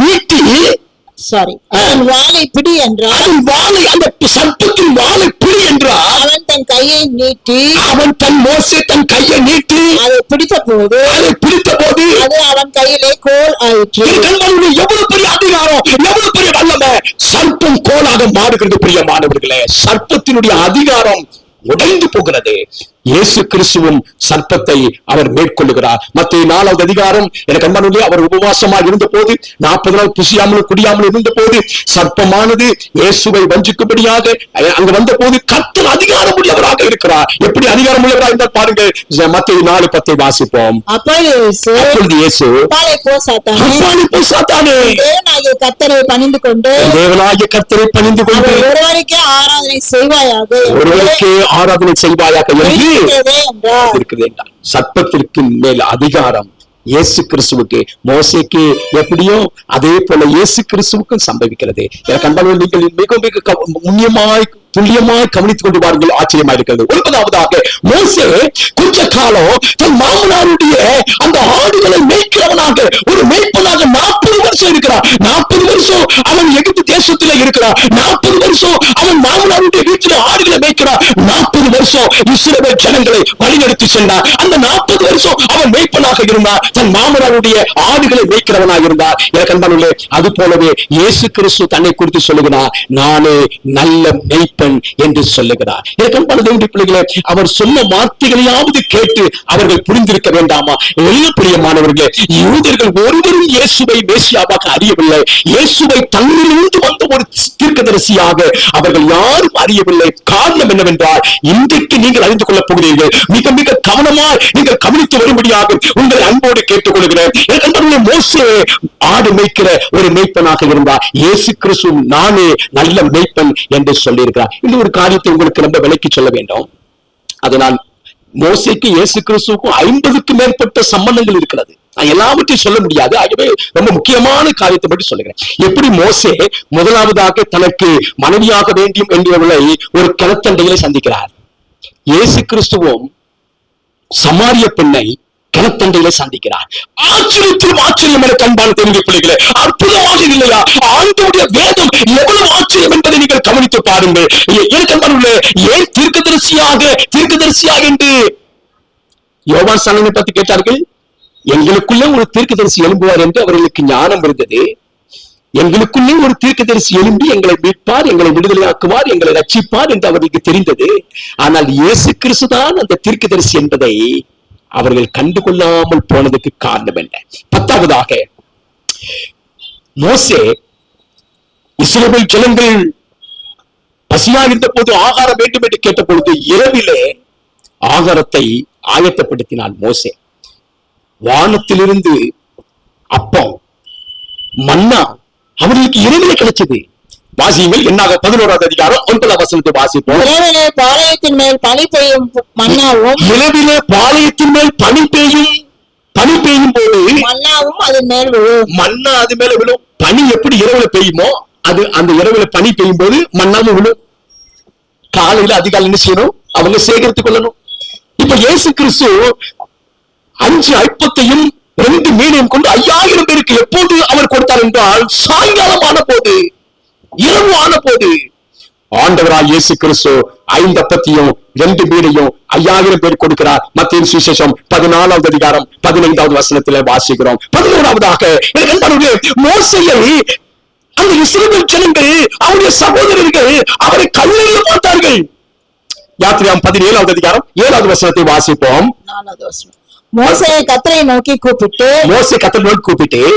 [SPEAKER 1] நீட்டி
[SPEAKER 3] வாளை பிடி என்றார்.
[SPEAKER 1] அந்த சர்ப்பத்தின் வாளை பிடி என்றார்.
[SPEAKER 3] அவன் தன் தன் கையை நீட்டி
[SPEAKER 1] மோசே தன் கையை நீட்டி
[SPEAKER 3] அதை பிடித்த போது
[SPEAKER 1] அது
[SPEAKER 3] அவன் கையிலே கோல் ஆயிற்று.
[SPEAKER 1] எவ்வளவு பெரிய அதிகாரம், எவ்வளவு பெரிய வல்லமை! சர்ப்பம் கோலாக மாறுகிறது. பிரியமானவர்களே, சர்ப்பத்தினுடைய அதிகாரம் உடைந்து போகிறது. இயேசு கிறிஸ்துவும் சர்ப்பத்தை அவர் மேற்கொள்ளுகிறார். மத்தேயு 4வது அதிகாரம், எனக்கு அன்பானவர்களே, அவர் உபவாசமாக இருந்த போது 40 நாள் புசியாமலும் குடியாமலும் இருந்த போது சர்ப்பமானது இயேசுவை வஞ்சிக்கும்படியாக அங்க வந்த போது கர்த்தர் அதிகாரம் உள்ளவராக இருக்கிறார். எப்படி அதிகாரம் உள்ளவராக இருந்தால் பாருங்க, மத்தேயு 4:10 வாசிப்போம். அப்பொழுது இயேசு
[SPEAKER 3] அப்பாலே போ சாத்தானே, தேவனாகிய கர்த்தரை பணிந்து கொண்டு ஒருவருக்கே ஆராதனை செய்வாயாக என்று
[SPEAKER 1] இருக்கிறது என்றார். சர்ப்பத்திற்கு மேல் அதிகாரம் இயேசு கிறிஸ்துவுக்கு, மோசேக்கு எப்படியோ அதே போல இயேசு கிறிஸ்துவுக்கும் சம்பவிக்கிறது. எனக்கு அன்பான நீங்கள் மிக மிக துல்லியமாய் கவனித்துக் கொண்டு வாருங்கள். ஆச்சரியமா இருக்கிறது. 9வதாக, மோசே கொஞ்ச காலம் தன் மாமனாருடைய அந்த ஆடுகளை மேய்க்கிறவனாக, ஒரு மேய்ப்பனாக 40 வருஷம் இருக்கிறார். 40 வருஷம் அவன் எகிப்து தேசத்திலே இருக்கிறார். 40 வருஷம் அவன் மாமனாருடைய வீட்டில் ஆடுகளை மேய்க்கிறார். 40 வருஷம் இஸ்ரவேல் ஜனங்களை வழிநடத்தி சென்றார். அந்த 40 வருஷம் அவன் மேய்ப்பனாக இருந்தார். தன் மாமனாருடைய ஆடுகளை மேய்க்கிறவனாக இருந்தார். எனக்கு அன்பானவர்களே, அது போலவே இயேசு கிறிஸ்து தன்னை குறித்து சொல்லுகிறார், நானே நல்ல மேய்ப்பன் என்று சொல்லுகிறார். பிள்ளைகளே, அவர் சொன்ன வார்த்தைகளையாவது கேட்டு அவர்கள் புரிந்திருக்க வேண்டாமா? பிரியமானவர்களே, யூதர்கள் ஒருவரும் இயேசுவை மேசியாவாக அறியவில்லை. இயேசுவை தன்னிலிருந்து வந்த ஒரு தீர்க்கதரிசியாக அவர்கள் யாரும் அறியவில்லை. காரணம் என்னவென்றால், இன்றைக்கு நீங்கள் அறிந்து கொள்ளப் போகிறீர்கள். மிக மிக கவனமாக நீங்கள் கவனித்து வரும்படியாக உங்களை அன்போடு கேட்டுக் கொள்கிறேன். மோசே ஆடு மேய்க்கிற ஒரு மேய்ப்பனாக இருந்தார். இயேசு கிறிஸ்து நானே நல்ல மேய்ப்பன் என்று சொல்லியிருக்கிறார். இந்த ஒரு காரியத்தை உங்களுக்கு ரொம்ப விளக்கி சொல்ல வேண்டும். அதனால் மோசேக்கு இயேசு கிறிஸ்துவுக்கும் 50க்கும் மேற்பட்ட சம்பந்தங்கள் இருக்கிறது. நான் எல்லாவற்றையும் சொல்ல முடியாது. ஆகவே ரொம்ப முக்கியமான காரியத்தை பற்றி சொல்லுகிறேன். எப்படி மோசே முதலாவதாக தனக்கு மனைவியாக வேண்டும் என்றவர்களை ஒரு கிணத்தண்டையில சந்திக்கிறார். இயேசு கிறிஸ்துவும் சமாரிய பெண்ணை கிணத்தண்டையில சந்திக்கிறார். ஆச்சரியத்திலும் ஆச்சரியம் என கண்பான தெரிந்து பிள்ளைகளே, அற்புதமாக இல்லையா? ஆண்டவருடைய வேதம் எவ்வளவு ஆச்சரியம் என்பதை நீங்கள் கவனித்து பாருங்கள். ஏன் தீர்க்கதரிசியாக என்று யோவான் ஸ்நானனை பற்றி கேட்டார்கள். எங்களுக்குள்ள ஒரு தீர்க்கதரிசி எழும்புவார் என்று அவர்களுக்கு ஞானம் இருந்தது. எங்களுக்குள்ளே ஒரு தீர்க்கதரிசி எழும்பி எங்களை மீட்பார், எங்களை விடுதலையாக்குவார், எங்களை ரட்சிப்பார் என்று அவர்களுக்கு தெரிந்தது. ஆனால் இயேசு கிறிஸ்து தான் அந்த தீர்க்கதரிசி என்பதை அவர்கள் கண்டுகொள்ளாமல் போனதுக்கு காரணம் என்ன? 10வதாக, மோசே இஸ்ரவேல் ஜனங்கள் பசியாக இருந்த போது ஆகாரம் வேண்டும் என்று கேட்ட பொழுது இரவிலே ஆகாரத்தை ஆயத்தப்படுத்தினான் மோசே. வானத்திலிருந்து அப்பம், மன்னா அவர்களுக்கு இரவிலே கிடைச்சது. வாசியுங்கள். என்னாக 11வது அதிகாரம் 9வது வசனத்தை வாசிப்போம்.
[SPEAKER 3] இரவிலே பாளையத்தின் மேல் பனி பெய்யும் மன்னாவும்,
[SPEAKER 1] இரவிலே பாளையத்தின் மேல் பனி பெய்யும் போது
[SPEAKER 3] மன்னாவும் அதன் மேல் விழும்.
[SPEAKER 1] மன்னா அது மேல விழும். பனி எப்படி இரவுல பெய்யுமோ அது அந்த இரவுல பனி பெய்யும் போது மன்னாவும் விழும். காலையில அதிகாலை என்ன செய்யணும்? அவங்க சேகரித்துக் கொள்ளணும். இப்ப இயேசு கிறிஸ்து 5 அப்பத்தையும் 2 மீனையும் கொண்டு 5000 பேருக்கு எப்போது அவர் கொடுத்தார் என்றால், சாயங்காலம் ஆன போது, இரவு ஆன போது ஆண்டவராய் இயேசு கிறிஸ்து 5 அப்பத்தையும் 2 மீனையும் 5000 பேர் கொடுக்கிறார். மத்தேயு சுவிசேஷம் 14வது அதிகாரம் 15வது வசனத்திலே வாசிக்கிறோம். 11வதாக, மோசேயை அந்த இஸ்ரவேல் ஜனங்கள், அவருடைய சகோதரர்கள் அவரை கல்லெறிய பார்த்தார்கள். யாத்திராகமம் 17வது அதிகாரம் 7வது வசனத்தை வாசிப்போம்.
[SPEAKER 3] 4வது வசனம். மோசே கர்த்தரை நோக்கி கூப்பிட்டு,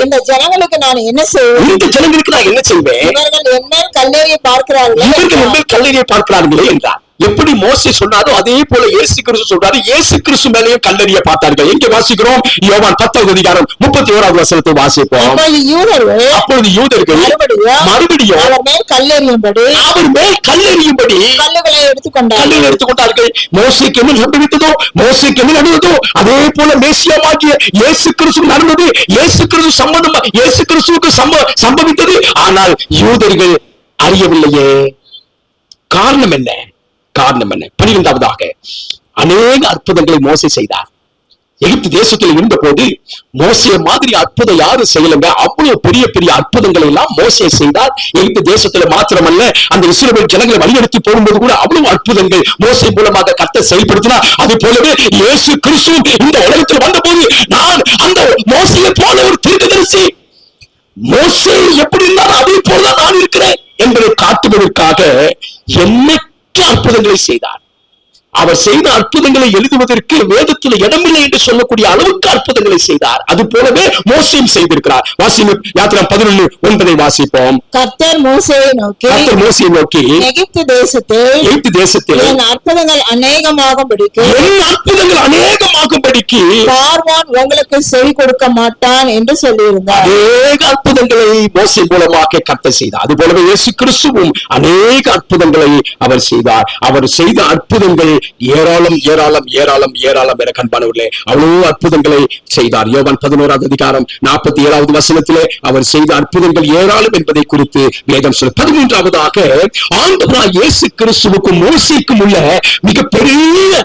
[SPEAKER 3] இந்த ஜனங்களுக்கு நான் என்ன செய்வேன்? இவர்கள் என்மேல் கல்லெறிய பார்க்கிறார்களே என்றார். எப்படி மோசே சொன்னாரோ அதே போல இயேசு கிறிஸ்து சொல்றாரு. இயேசு கிறிஸ்து மேலேயும் கல்லெறிய பார்த்தார்கள். எங்கே வாசிக்கிறோம்? யோவான் 10வது அதிகாரம் 31வது வசனத்தை வாசிப்போம். அப்பொழுது யூதர்கள் மறுபடியும் அவர் மேல் கல்லெறியும்படி கல்லுகளை எடுத்துக்கொண்டார்கள். மோசேக்கு என்ன சம்பவித்ததோ, மோசேக்கு என்ன நடந்ததோ அதே போல மேசியாவாகிய இயேசு கிறிஸ்து நடந்தது. இயேசு கிறிஸ்து சம்பந்தமா இயேசு கிறிஸ்துவுக்கு சம்பவித்தது. ஆனால் யூதர்கள் அறியவில்லையே. காரணம் என்ன? 12வதாக, அநேக அற்புதங்களை மோசே செய்தார்.
[SPEAKER 1] எகிப்து தேசத்தில் இருந்த போது மோசே மாதிரி அற்புதம் யாரும் செய்யலங்க. அவ்வளவு பெரிய பெரிய அற்புதங்களை எல்லாம் மோசே செய்தார். எகிப்து தேசத்துல மாத்திரமல்ல, அந்த இஸ்ரவேல் ஜனங்களை வழிநடத்தி போகும்போது கூட அவ்வளவு அற்புதங்கள் மோசே மூலமாக கர்த்தர் செயல்படுத்தினார். அது போலவே இயேசு கிறிஸ்து இந்த உலகத்தில் வந்தபோது, நான் அந்த மோசையை போல ஒரு தீர்க்கதரிசி, மோசே எப்படி இருந்தாலும் அதே போலதான் நான் இருக்கிறேன் என்பதை காட்டுவதற்காக எண்ணற்ற அற்புதங்களை செய்தார். அவர் செய்த அற்புதங்களை எழுதுவதற்கு வேதத்தில் இடமில்லை என்று சொல்லக்கூடிய அளவுக்கு அற்புதங்களை செய்தார். அது போலவே மோசேயும் செய்திருக்கிறார். யாத்திராகமம் 11:9 வாசிப்போம்.
[SPEAKER 4] கர்த்தர் மோசேயை நோக்கி எகிப்து தேசத்தில் என் அற்புதங்கள் அநேகமாகும்படிக்கு பார்வோன் உங்களுக்கு செவி கொடுக்க மாட்டான் என்று சொல்லியிருந்தார்.
[SPEAKER 1] அநேக அற்புதங்களை மோசே மூலமாக கர்த்தர் செய்தார். அது போலவே இயேசு கிறிஸ்துவும் அநேக அற்புதங்களை அவர் செய்தார். அவர் செய்த அற்புதங்கள் ஏராளம் ஏராளம் ஏராளம் ஏராளம் என கண்பானவர்களே, அவ்வளவு அற்புதங்களை செய்தார். யோவான் 11:47 அவர் செய்த அற்புதங்கள் ஏராளம் என்பதை குறித்து வேதம் சொல்லு. 13ஆவதாக ஆண்டவராகிய இயேசு கிறிஸ்துவுக்கும் மோசேக்கும் உள்ள மிகப்பெரிய,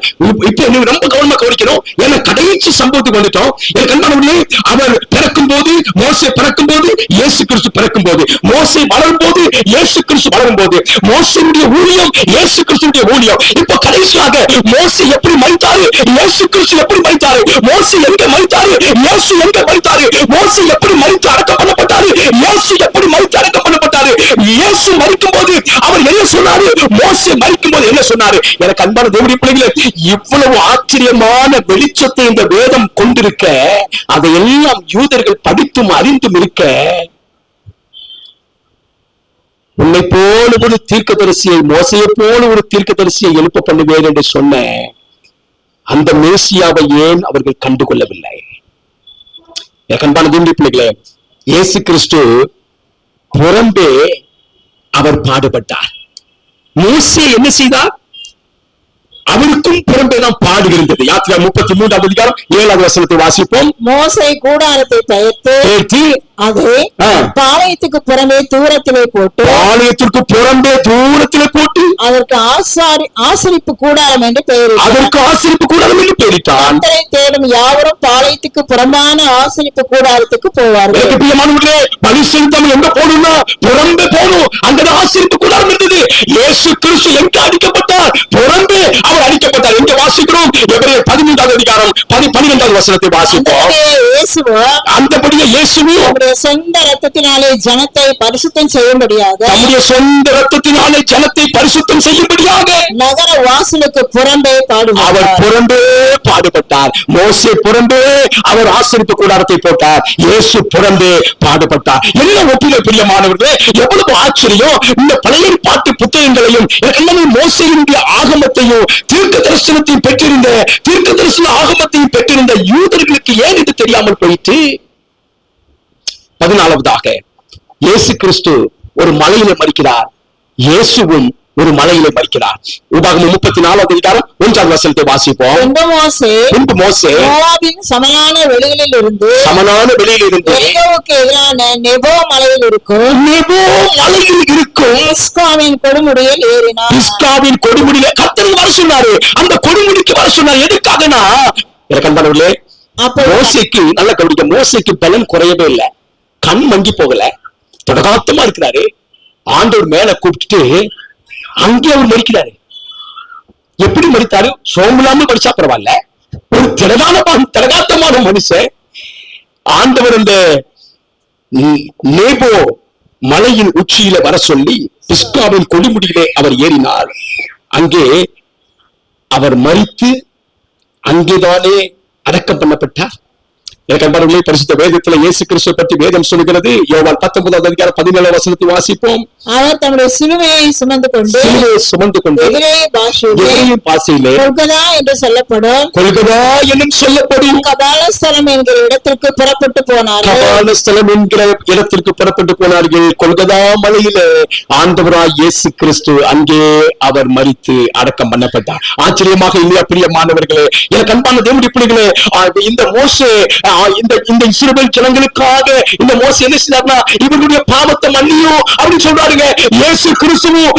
[SPEAKER 1] இப்ப ரொம்ப கவனமா கவனிக்கணும், ஏன்னா கடைசி சம்பவத்துக்கு வந்துட்டோம். என் கண்பானவர்களே, அவர் பிறக்கும் போது, மோசே பிறக்கும் போது, இயேசு கிறிஸ்து பிறக்கும் போது, மோசே வளரும் போது, இயேசு கிறிஸ்து வளரும் போது, மோசேயுடைய ஊழியம், இயேசு கிறிஸ்துடைய ஊழியம். இப்ப கடைசியாக மோசே எப்படி மரித்தாரு, இயேசு கிறிஸ்து எப்படி மரித்தாரு, மோசே எங்க மரித்தாரு, இயேசு எங்க மரித்தாரு, மோசே எப்படி மரித்து அடக்கம் பண்ணப்பட்டாரு, இயேசு எப்படி மரித்து அடக்கம் பண்ணப்பட்டாரு, இயேசு மரிக்கும் போது அவர் என்ன சொன்னாரு, மோசே மரிக்கும் போது என்ன சொன்னாரு. எனக்கு அன்பான தேவனுடைய பிள்ளைகளே, இவ்வளவு ஆச்சரியமான வெளிச்சத்தை இந்த வேதம் கொண்டிருக்க, அதையெல்லாம் யூதர்கள் படித்தும் அறிந்தும் இருக்க, உன்னை போல ஒரு தீர்க்கதரிசியை, மோசையை போல ஒரு தீர்க்கதரிசியை எழுப்ப பண்ணுவேன் என்று சொன்ன அந்த மேசியாவை ஏன் அவர்கள் கண்டுகொள்ளவில்லை? அன்பான தேவனுடைய பிள்ளைகளே, இயேசு கிறிஸ்து புறம்பே அவர் பாடுபட்டார். மோசே என்ன செய்தார்? அவருக்கும் புறம்பே தான் பாடு இருந்தது. யாத்திராகமம் 33:7 வாசிப்போம்.
[SPEAKER 4] மோசே கூடாரத்தை பெயர்த்து அதை பாளையத்துக்கு புறம்பே தூரத்திலே போட்டு,
[SPEAKER 1] பாளையத்திற்கு புறம்பே தூரத்திலே போட்டு
[SPEAKER 4] அதற்கு ஆசரிப்பு கூடாரம் என்று பெயரிட்டார்.
[SPEAKER 1] அதற்கு ஆசரிப்பு கூடாரம் என்று பெயரிட்டார்.
[SPEAKER 4] கர்த்தரை தேடும் யாவரும் பாளையத்துக்கு புறம்பான ஆசரிப்பு கூடாரத்துக்கு போவார்கள்.
[SPEAKER 1] பிரியமானவர்களே, பலி செலுத்தாம எங்க போகணும்னா புறம்பே போகணும். அங்கதான் ஆசரிப்பு கூடாரம் இருந்தது. இயேசு கிறிஸ்து எங்க அடிக்கப்பட்டார்? புறம்பே அவர் அடிக்கப்பட்டார். எங்க வாசிக்கிறோம்? எபிரேயர் 13:12 வாசிப்போம். அந்தபடியே இயேசுவும்
[SPEAKER 4] சொந்த ரத்தத்தினாலே ஜனத்தை பரிசுத்தம் செய்யும்படியாக,
[SPEAKER 1] தம்முடைய சொந்த ரத்தத்தினாலே ஜனத்தை பரிசுத்தம் செய்யும்படியாக
[SPEAKER 4] நகர வாசலுக்கு புறம்பே பாடுபட்டார்.
[SPEAKER 1] அவர் புறம்பே பாடுபட்டார். மோசே புறம்பே அவர் ஆசரிப்பு கூடாரத்தை போட்டார். இயேசு புறம்பே பாடுபட்டார். என்ன ஒப்பில பிரியமானவர்களே, எவ்வளவு ஆச்சரியம்! இந்த பழைய பாட்டு புத்தகங்களையும் மோசேயினுடைய ஆகமத்தையும் தீர்க்க தரிசனத்தையும் பெற்றிருந்த, தீர்க்க தரிசன ஆகமத்தையும் பெற்றிருந்த யூதர்களுக்கு ஏன் இது தெரியாமல் போயிட்டு? 14வதாக இயேசு கிறிஸ்து ஒரு மலையில மரிக்கிறார். இயேசுவும் ஒரு மலையில மரிக்கிறார். உபாகமம் 34:1 வாசிப்போம்.
[SPEAKER 4] பின்பு மோசே மோவாபின் சமனான வெளிகளில் இருந்து எரிகோவுக்கு எதிரான நெபோ மலையில் இருக்கும் பிஸ்காவின் கொடுமுடியில் ஏறினார்.
[SPEAKER 1] பிஸ்காவின் கொடுமுடியில கர்த்தர் வர சொன்னாரு. அந்த கொடுமுடிக்கு வர சொன்னார். எதுக்காகனா, கண்பானவர்களே, மோசேக்கு நல்ல கவனிக்க, மோசேக்கு பலன் குறையவே இல்லை. கண் மங்கி போகல, தொடகாத்தமா இருக்கிறாரு. ஆண்டவர் மேல கூப்பிட்டு அங்கே அவர் மரிக்கிறாரு. எப்படி மரித்தாரு? சோம்பலாம மரிச்சா பரவாயில்ல, ஒரு திடகாத்தமான மனுஷன். ஆண்டவர் அந்த நேபோ மலையின் உச்சியில வர சொல்லி பிஸ்காவின் கொடுமுடியிலே அவர் ஏறினார். அங்கே அவர் மரித்து அங்கேதானே அடக்கம் பண்ணப்பட்டார். பரிசுத்த வேதத்துல இயேசு கிறிஸ்துவை பற்றி வேதம் சொல்லுகிறது. யோவான் 19:17 வாசிப்போம்.
[SPEAKER 4] அவர் தம்முடைய சிலுவையை சுமந்து கொண்டு
[SPEAKER 1] பாசையிலே
[SPEAKER 4] கொல்கதா என்று சொல்லப்படும்,
[SPEAKER 1] கொல்கதா என்னும் சொல்லப்படும்
[SPEAKER 4] கபாலஸ்தலம் என்கிற இடத்திற்கு புறப்பட்டு போனார்கள்.
[SPEAKER 1] கபாலஸ்தலம் என்கிற இடத்திற்கு புறப்பட்டு போனார்கள். கொல்கதா மலையில ஆண்டவராய் இயேசு கிறிஸ்து அங்கே அவர் மரித்து அடக்கம் பண்ணப்பட்டார். ஆச்சரியமாக இல்லையா பிரியமானவர்களே? எனக்கு அன்பான தேவனுடைய பிள்ளைகளே, இந்த மோசே
[SPEAKER 3] இந்த இஸ்ரவேல் ஜனங்களுக்காக இந்த மோசே என்ன செய்தார்னா, இவர்களுடைய பாவத்தை மன்னியும் அப்படின்னு சொல்றாருங்க. இயேசு கிறிஸ்துவும்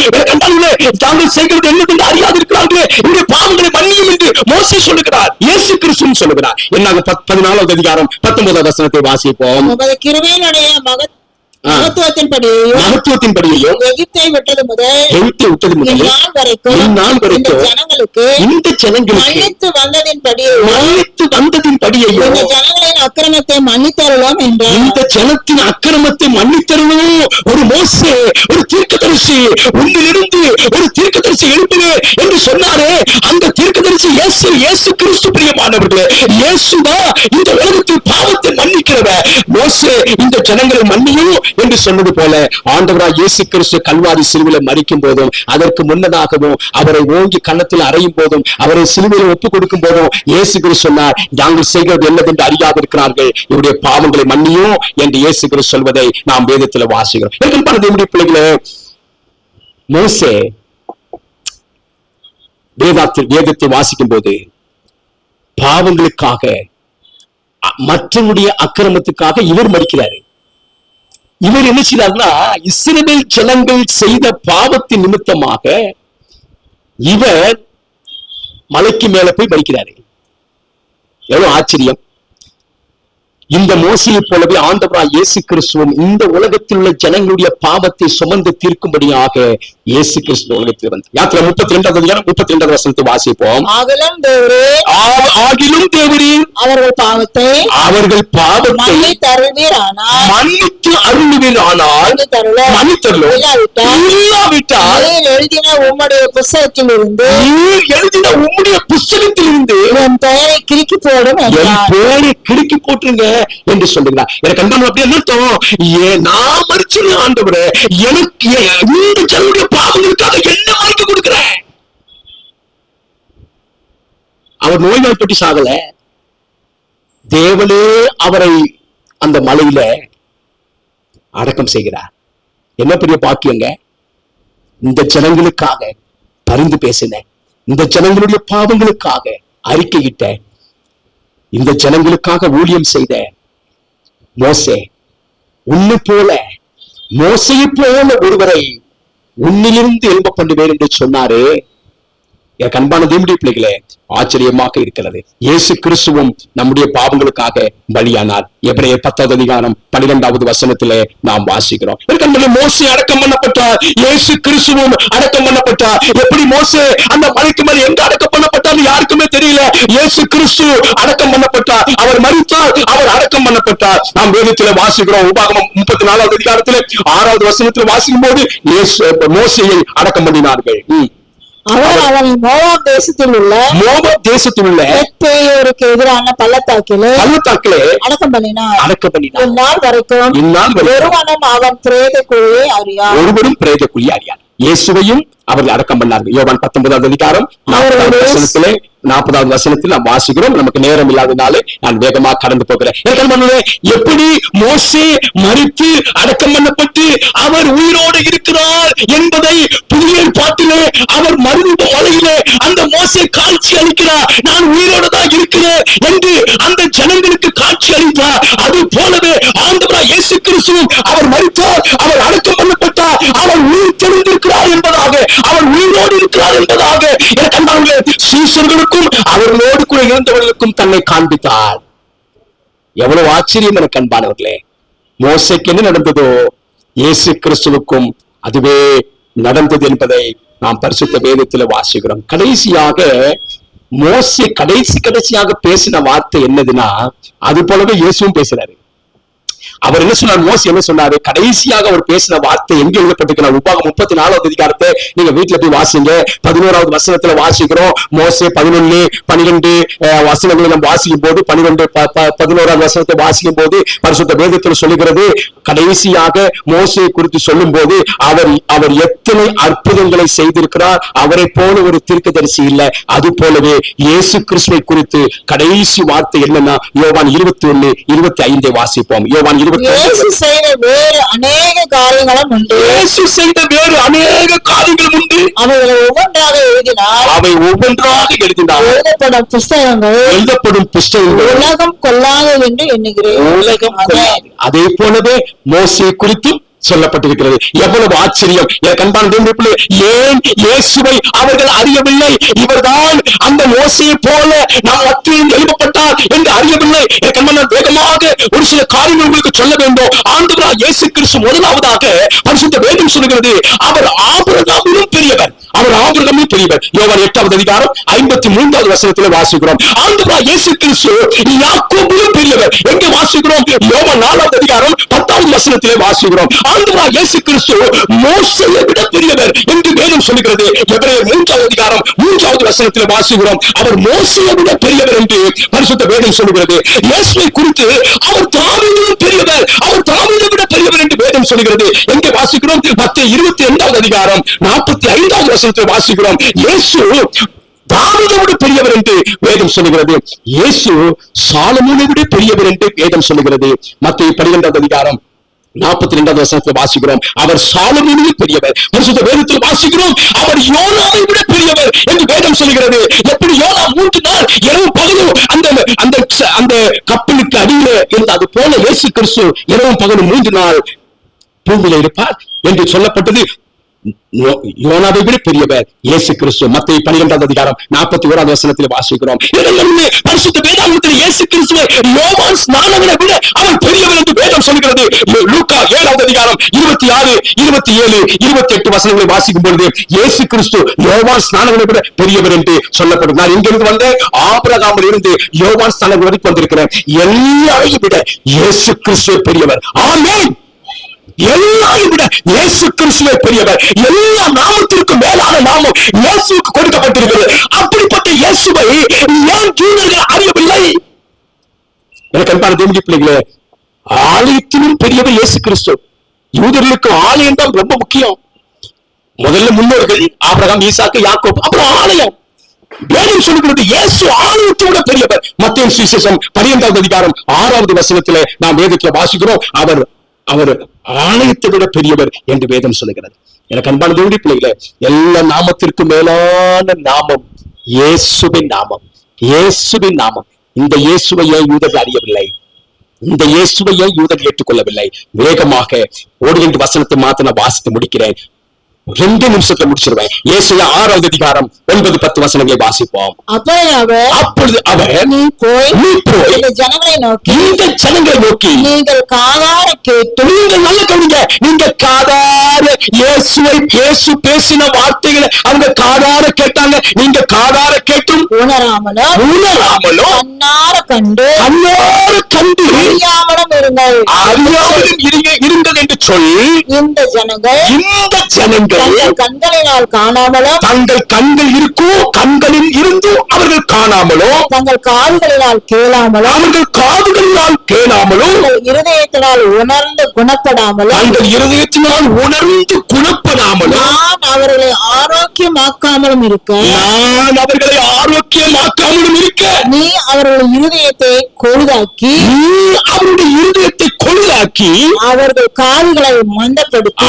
[SPEAKER 3] தாங்கள் செய்கிறது என்னது அறியாது இருக்கிறார்கள், இந்த பாவங்களை மன்னியும் என்று மோசே சொல்லுகிறார், இயேசு கிறிஸ்துவும் சொல்லுகிறார். என்னாக 14வது அதிகாரம் 19வது வசனத்தை வாசிப்போம்.
[SPEAKER 4] கிருபையினுடைய மகத்துவத்தின்படியையும் எகிப்தை விட்டது முதல் இந்நாள் வரைக்கும் இந்த ஜனங்களுக்கு மன்னித்து வந்ததின்படியையும் இந்த ஜனங்களின் அக்கிரமத்தை மன்னித்தருளும் என்றார்.
[SPEAKER 3] இந்த ஜனத்தின் அக்கிரமத்தை மன்னித்தருளும். ஒரு மோசே, ஒரு தீர்க்கதரிசி, உன்னிலிருந்து ஒரு தீர்க்கதரிசி எழுப்பினே என்று சொன்னாரே, அந்த தீர்க்கதரிசி இயேசு கிறிஸ்து. பிரியமானவர்களே, இயேசுதான் இந்த உலகத்தில் பாவத்தை மன்னிக்கிறவர். மோசே இந்த ஜனங்களை மன்னியும் என்று சொன்னது போல ஆண்டவராய் இயேசு கிறிஸ்து கல்வாரி சிலுவையில மரிக்கும் போதும், அதற்கு முன்னதாகவும் அவரை ஓங்கி கன்னத்தில் அறையும் போதும், அவரை சிலுவையில் ஒப்புக் கொடுக்கும் போதும் இயேசு கிறிஸ்து சொன்னார், நாங்கள் செய்கிறது என்னதென்று அறியாதிருக்கிறார்கள், இவருடைய பாவங்களை மன்னியும் என்று இயேசு கிறிஸ்து சொல்வதை நாம் வேதத்தில் வாசிக்கிறோம். என்னுடைய பிள்ளைகளே, மோசே வேதத்தை வாசிக்கும் போது பாவங்களுக்காக, மற்றவருடைய அக்கிரமத்துக்காக இவர் மரிக்கிறாரு. இவர் என்ன செய்தார்னா, இஸ்ரவேல் ஜனங்கள் செய்த பாவத்தின் நிமித்தமாக இவர் மலைக்கு மேல போய் மரிக்கிறாரு. எவ்வளவு ஆச்சரியம்! இந்த மோசையை போலவே ஆண்டவராய் இயேசு கிறிஸ்துவும் இந்த உலகத்தில் உள்ள ஜனங்களுடைய பாவத்தை சுமந்து தீர்க்கும்படியாக இயேசு கிறிஸ்து உலகத்தில் வந்தார். யாத்திரை 32வது அதிகாரம் 32வது வசனத்தை வாசிப்போம்.
[SPEAKER 4] ஆகிலும்
[SPEAKER 3] தேவரே
[SPEAKER 4] அவர்கள் பாவத்தை
[SPEAKER 3] மன்னித்து அருள்வீரானால் இல்லாவிட்டால்
[SPEAKER 4] எழுதின உம்முடைய புஸ்தகத்திலிருந்து என் பெயரை கிறுக்கி
[SPEAKER 3] போட்டுருங்க என்று சொல்லுகிறார். எனக்கு அன்பான அப்படியே அர்த்தம், நான் மரிச்சிருந்த ஆண்டவரே, எனக்கு இந்த ஜனங்களுடைய பாவங்களுக்காக என்ன மறைக்க கொடுக்கிறேன். அவர் நோய்வாய்ப்பட்டு சாகல, தேவனே அவரை அந்த மலையில அடக்கம் செய்கிறார். என்ன பெரிய பாக்கியங்க! இந்த ஜனங்களுக்காக பரிந்து பேசின, இந்த ஜனங்களுடைய பாவங்களுக்காக அறிக்கையிட்ட, இந்த ஜனங்களுக்காக ஊழியம் செய்த மோசே, உன்னை போல மோசையை போல ஒருவரை உன்னிலிருந்து எழும்ப பண்ணுவேன் என்று சொன்னாரே. என் அன்பான தேவனுடைய பிள்ளைகளே, ஆச்சரியமாக இருக்கிறது. இயேசு கிறிஸ்துவும் நம்முடைய பாவங்களுக்காக பலியானார். எபிரேயர் 10வது அதிகாரம் 12வது வசனத்திலே நாம் வாசிக்கிறோம். மோசே அடக்கம் பண்ணப்பட்டார், இயேசு கிறிஸ்துவும் அடக்கம் பண்ணப்பட்டார். எப்படி மோசே அந்த மலைக்கு மேல் எங்க அடக்கம் பண்ணப்பட்டார் யாருக்குமே தெரியல. இயேசு கிறிஸ்து அடக்கம் பண்ணப்பட்டார், அவர் மரித்தார், அவர் அடக்கம் பண்ணப்பட்டார். நாம் வேதத்திலே வாசிக்கிறோம். உபாகமம் 34வது அதிகாரத்திலே 6வது வசனத்தில் வாசிக்கும் போது மோசேயை அடக்கம் பண்ணினார்கள்.
[SPEAKER 4] அவர் அவனை மோவாப் தேசத்தில் உள்ள பெத்பேயோருக்கு எதிரான பள்ளத்தாக்கிலே அடக்கம் பண்ணினார். இந்நாள் வரைக்கும் ஒருவனும் அவன் பிரேத குழியை அறியார்.
[SPEAKER 3] ஒருவரும் பிரேத குழியை அறியார். இயேசுவையும் அவர்கள் அடக்கம் பண்ணார்கள். யோவான் 19வது அதிகாரம் 40வது வசனத்தில் நாம் வாசிக்கிறோம். நமக்கு நேரம் இல்லாதனாலே நான் வேகமாக கடந்து போகிறேன். எப்படி மோசே மரித்து அடக்கம் பண்ணப்பட்டு அவர் உயிரோடு இருக்கிறார் என்பதை புதிய பாட்டிலே அவர் மருந்த மலையிலே அந்த மோசே காட்சி அளிக்கிறார். நான் உயிரோடு தான் இருக்கிறேன் என்று அந்த ஜனங்களுக்கு காட்சி அளித்தார். அது போலவே ஆண்டவராய் இயேசு கிறிஸ்துவும் அவர் மரித்தார், அவர் அடக்கம் பண்ணப்பட்டார், அவர் உயிர் தெளிந்திருக்கிறார் என்பதாக, அவர் உயிரோடு இருக்கிறார் என்பதாக சீசர்களுக்கும் அவர்களோடு கூட இருந்தவர்களுக்கும் தன்னை காண்பித்தார். எவ்வளவு ஆச்சரியம் எனக்கு அன்பானவர்களே! மோசேக்கு என்ன நடந்ததோ இயேசு கிறிஸ்துவுக்கும் அதுவே நடந்தது என்பதை நாம் பரிசுத்த வேதத்தில் வாசிக்கிறோம். கடைசியாக மோசே கடைசியாக பேசின வார்த்தை என்னதுன்னா, அது போலவே இயேசுவும் பேசுறாரு. அவர் என்ன சொன்னார்? மோசே என்ன சொன்னாரு? கடைசியாக அவர் பேசின வார்த்தை எங்க எழுதப்பட்டிருக்கிறார்? உபாகம் 34வது அதிகாரத்தை நீங்க வீட்டுல போய் வாசிங்க. 11வது வசனத்துல வாசிக்கிறோம். மோசே 11, 12 வசனங்களை நம்ம வாசிக்கும் போது 12, 11வது வசனத்தை வாசிக்கும் போது பரிசுத்த வேதத்தில் சொல்லுகிறது, கடைசியாக மோசே குறித்து சொல்லும் போது அவர் எத்தனை அற்புதங்களை செய்திருக்கிறார். அவரை போல ஒரு தீர்க்கதரிசி இல்லை. அது போலவே இயேசு கிறிஸ்துவை குறித்து கடைசி வார்த்தை என்னன்னா, யோவான் 21:25 வாசிப்போம். யோவான்
[SPEAKER 4] இயேசு செய்த வேறு அநேக காரியங்களும் உண்டு.
[SPEAKER 3] இயேசு செய்த வேறு அநேக காரியங்களும் உண்டு.
[SPEAKER 4] அவைகளை ஒவ்வொன்றாக எழுதினால்
[SPEAKER 3] அவை ஒவ்வொன்றாக எழுதினால்
[SPEAKER 4] எழுதப்படும் புஸ்தகங்கள் உலகம் கொள்ளாதது என்று எண்ணுகிறேன்.
[SPEAKER 3] உலகம் கொள்ளாது. அதே போலவே மோசே குறித்தும் சொல்லப்பட்டிருக்கிறது. எவ்வளவு ஆச்சரியம்! கண்பான தேவனுடைய பிள்ளை, ஏன் இயேசுவை அவர்கள் அறியவில்லை? இவர்தான் அந்த மோசையை போல நாம் மத்தியில் எழுப்பப்பட்டார் என்று அறியவில்லை. கண்பான, வேகமாக ஒரு சில காரியங்கள் உங்களுக்கு சொல்ல வேண்டும். ஆண்டவராகிய இயேசு கிறிஸ்து முதலாவதாக பரிசுத்த வேதம் சொல்கிறது, அவர் ஆபிரகாமிலும் பெரியவர். அவர் ஆபிரகாமிலும் பெரியவர். யோவான் 8வது அதிகாரம் 53வது வசனத்தில் வாசிக்கிறோம். ஆண்டவராகிய இயேசு கிறிஸ்து யாக்கோபிலும் பெரியவர். எங்கே வாசிக்கிறோம்? யோவான் 4வது அதிகாரம் 10வது வசனத்திலே வாசிக்கிறோம். ஆண்டவராகிய இயேசு கிறிஸ்து மோசேயை விட பெரியவர் என்று வேதம் சொல்கிறது. எபிரேயர் 3வது அதிகாரம் 3வது வசனத்தில் வாசிக்கிறோம். அவர் மோசேயை விட பெரியவர் என்று பரிசுத்த வேதம் சொல்கிறது. இயேசுவை குறித்து அவர் தாவீதிலும் பெரியவர், அவர் தாவீதை விட பெரியவர் என்று வேதம் சொல்கிறது. எங்கே வாசிக்கிறோம்? மத்தேயு 22வது அதிகாரம் 45வது வசனத்தில் வாசிக்கிறோம். இயேசு தாவீதை விட பெரியவர் என்று வேதம் சொல்லுகிறது. இயேசு சாலமோனை விட பெரியவர் என்று வேதம் சொல்லுகிறது. மத்தேயு 12வது அதிகாரம் 42வது வசனத்தில் வாசிக்கிறோம். அவர் சாலமோனிலும் பெரியவர். பரிசுத்த வேதத்தில் வாசிக்கிறோம், அவர் யோனாவை விட பெரியவர் என்று வேதம் சொல்கிறது. எப்படி யோனா 3 நாள் இரவு பகலும் அந்த கப்பலுக்கு அடியில இருந்தது போல இயேசு கிறிஸ்து இரவும் பகலும் 3 நாள் பூமியில இருப்பார் என்று சொல்லப்பட்டது. யோனாவை விட பெரியவர் இயேசு கிறிஸ்து. மத்தேயு 12வது அதிகாரம் 41வது வசனத்தில் வாசிக்கிறோம். பரிசுத்த வேதாகமத்தில் இயேசு கிறிஸ்துவை யோவான் ஸ்நானகனை விட அவர் பெரியவர் என்று வேதம் சொல்கிறது. லூக்கா 7வது அதிகாரம் 26, 27, 28 வசனங்களை வாசிக்கும் பொழுது இயேசு கிறிஸ்து யோவான் ஸ்நானகனை விட பெரியவர் என்று சொல்லப்படும். நான் இங்கிருந்து வந்த ஆபிரகாமில் இருந்து யோவான் ஸ்நானகன் வரைக்கும் வந்திருக்கிறேன். எல்லாரையும் விட இயேசு கிறிஸ்து பெரியவர். ஆமென். எல்லாரையும் விட இயேசு கிறிஸ்துவே பெரியவர். எல்லா நாமத்திற்கும் மேலான நாமம் இயேசுவுக்கு கொடுக்கப்பட்டிருக்கிறது. அப்படிப்பட்ட இயேசுவை ஏன் யூதர்கள் அறியவில்லை? எனக்கு அன்பான தேவனுடைய பிள்ளைகளே, ஆலயத்திலும் பெரியவர் இயேசு கிறிஸ்து. யூதர்களுக்கு ஆலயம் தான் ரொம்ப முக்கியம். முதல்ல முன்னோர்கள் ஆபிரகாம், ஈசாக்கு, யாக்கோபு, அப்புறம் ஆலயம். வேதம் சொல்லுகிறது இயேசு ஆலயத்தை விட பெரியவர். மத்தேயு சுவிசேஷம் 12வது அதிகாரம் 6வது வசனத்திலே நாம் வேதத்தில் வாசிக்கிறோம், அவர் ஆலயத்தை விட பெரியவர் என்று வேதம் சொல்லுகிறது. எனக்கு அன்பான தேவனுடைய பிள்ளைகளே, எல்லா நாமத்திற்கும் மேலான நாமம் இயேசுவின் நாமம். இயேசுவின் நாமம். இந்த இயேசுவை ஏன் யூதர்கள் அறியவில்லை? இந்த இயேசுவை ஏன் யூதர்கள் ஏற்றுக்கொள்ளவில்லை? வேகமாக ஓடுகின்ற வசனத்தை மாத்த நான் வாசித்து முடிக்கிறேன். 2 நிமிஷத்தை முடிச்சிருவேன். ஏசாயா 6வது அதிகாரம் 9, 10 வசனங்களை வாசிப்போம். அப்பொழுது அவர் நீ போய் இந்த ஜனங்களை நோக்கி நீங்கள் காதார கேட்டு, நீங்கள் நல்ல கவனிங்க, நீங்க காதார இயேசு பேசின வார்த்தைகளை அவங்க காதார கேட்டாங்க. நீங்க காதார கேட்டும் உணராமலும் கண்ணார கண்டு அறியாமலும் இருங்கள் என்று சொல்லி இந்த ஜனங்கள் தங்கள் கண்களினால் காணாமலும், தங்கள் கண்கள் இருக்கும் கண்களில் இருந்தும் அவர்கள் காணாமலும், தங்கள் காதுகளினால் கேளாமலும், இருதயத்தினால் உணர்ந்து குணப்படாமலும், நான் அவர்களை ஆரோக்கியமாக்காமலும் இருக்க, நீ அவர்கள் இருதயத்தை கொழுதாக்கி, அவர்கள் காதுகளை மந்தப்படுத்தி,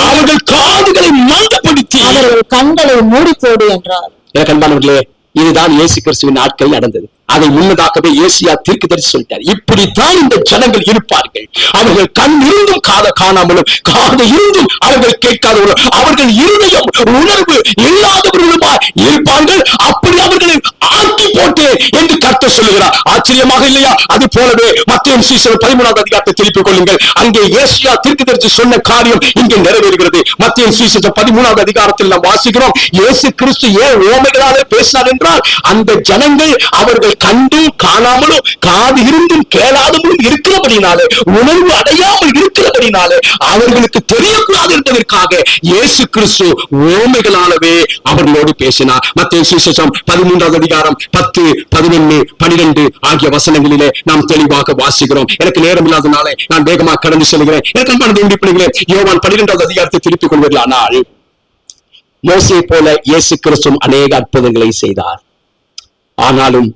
[SPEAKER 3] அவர்கள் கண்களை மூடி போடு என்றார். கண்பானவர்களே, இதுதான் இயேசு கிறிஸ்துவின் நாட்களில் நடந்தது. அதை முன்னதாகவே ஏசியா தீர்க்கதரிசி சொல்லிட்டார். இப்படித்தான் இந்த ஜனங்கள் இருப்பார்கள். அவர்கள் கண் இருந்தும் காணாமலும், காது இருந்தும் அவர்கள் கேட்காதவர்களும், அவர்கள் இருதயம் உணர்வு இல்லாதவர்களுமா இருப்பார்கள். அப்படி அவர்களை ஆக்கி போட்டு என்று கர்த்தர் சொல்லுகிறார். ஆச்சரியமாக இல்லையா? அது போலவே மத்தேயு சுவிசேஷம் 13வது அதிகாரத்தை திருப்பிக் கொள்ளுங்கள். அங்கே ஏசியா தீர்க்கதரிசி சொன்ன காரியம் இங்கே நிறைவேறுகிறது. மத்தேயு சுவிசேஷம் 13வது அதிகாரத்தில் நாம் வாசிக்கிறோம், இயேசு கிறிஸ்து ஏன் உவமைகளாலே பேசினார் என்றால், அந்த ஜனங்கள் அவர்கள் கண்டும் காணாமலும் காது இருந்தும் கேளாதவர்களும் இருக்கிறபடினாலே, உணர்வு அடையாமல் இருக்கிறபடினாலே, அவர்களுக்கு தெரியக்கூடாது என்பதற்காக இயேசு கிறிஸ்து உவமைகளாலவே அவர்களோடு பேசினார். மத்தேயு சுவிசேஷம் 13வது அதிகாரம் 10, 11, 12 ஆகிய வசனங்களிலே நாம் தெளிவாக வாசிக்கிறோம். எனக்கு நேரம் இல்லாதனாலே நான் வேகமாக கடந்து செல்கிறேன். எனக்கு அன்பான பிள்ளைகளே, யோவான் 12வது அதிகாரத்தை திருப்பிக் கொள்வீர்களானால், மோசே போல இயேசு கிறிஸ்து அநேக அற்புதங்களை செய்தார். ஆனாலும்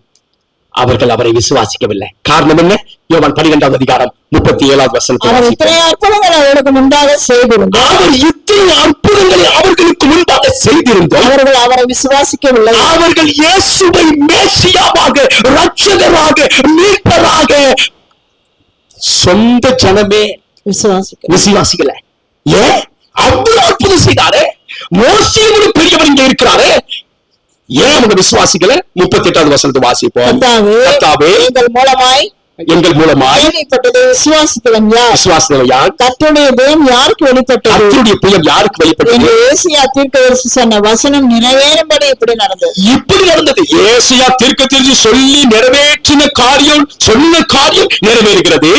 [SPEAKER 3] அவர்கள் அவரை விசுவாசிக்கவில்லை. காரணம் என்ன? யோவான் 12வது அதிகாரம் 37வது வசனத்தை
[SPEAKER 4] அவர்
[SPEAKER 3] வாசிப்போம்.
[SPEAKER 4] இத்தனை அற்புதங்களை அவர்களுக்கு முன்பாக செய்திருந்தார்.
[SPEAKER 3] அவர் இத்தனை அற்புதங்களை அவர்களுக்கு முன்பாக செய்திருந்தோம்.
[SPEAKER 4] அவர்கள் அவரை விசுவாசிக்கவில்லை.
[SPEAKER 3] அவர்கள் இயேசுவை மேசியாவாக, இரட்சகராக, மீட்பராக சொந்த ஜனமே விசுவாசிக்கல. ஏன்? அவ்வளவு அற்புதம் செய்தாரு. மோசேயோடு பெரியவர் இங்க இருக்கிறாரு. ஏன் அவங்க விசுவாசிக்கல? 38வது வசனத்தை வாசிப்போம். கர்த்தாவே, எங்கள் மூலமாய்
[SPEAKER 4] வெளிப்பட்டது விசுவாசித்தவன் யார்?
[SPEAKER 3] விசுவாசித்தவன் யார்?
[SPEAKER 4] கர்த்தருடைய புயம் யாருக்கு வெளிப்பட்டது?
[SPEAKER 3] கர்த்தருடைய புயம் யாருக்கு வெளிப்பட்டது?
[SPEAKER 4] ஏசாயா தீர்க்கதரிசி சொன்ன வசனம் நிறைவேறும்படி இப்படி நடந்தது.
[SPEAKER 3] ஏசாயா தீர்க்கதரிசி சொல்லி நிறைவேற்றின காரியம், சொன்ன காரியம் நிறைவேறுகிறது.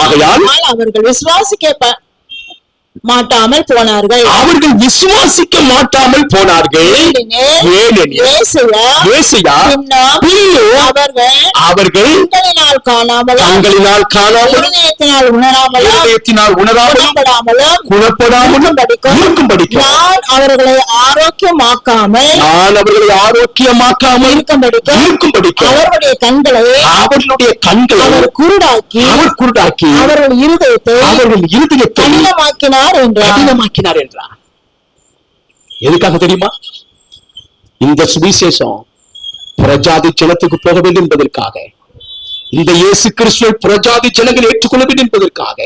[SPEAKER 3] ஆகையால்
[SPEAKER 4] அவர்கள் விசுவாசிக்க மாட்டாமல் போனார்கள்.
[SPEAKER 3] அவர்கள் விசுவாசிக்க மாட்டாமல் போனார்கள். அவர்கள்
[SPEAKER 4] தங்களினால் காணாமல்
[SPEAKER 3] உணராமலும் குணப்படாமலும் இருக்கும்படி
[SPEAKER 4] நான் அவர்களை ஆரோக்கியமாக்காமல்
[SPEAKER 3] இருக்கும்படி
[SPEAKER 4] அவருடைய கண்களை அவர் குருடாக்கி அவர்கள் இருதயத்தை கடினமாக்கினார்
[SPEAKER 3] என்றார். எதுக்காக தெரியுமா? இந்த சுவிசேஷம் புறஜாதி ஜனத்துக்கு போக வேண்டும் என்பதற்காக, இந்த இயேசு கிறிஸ்துவை புறஜாதி ஜனங்கள் ஏற்றுக்கொள்ள வேண்டும் என்பதற்காக.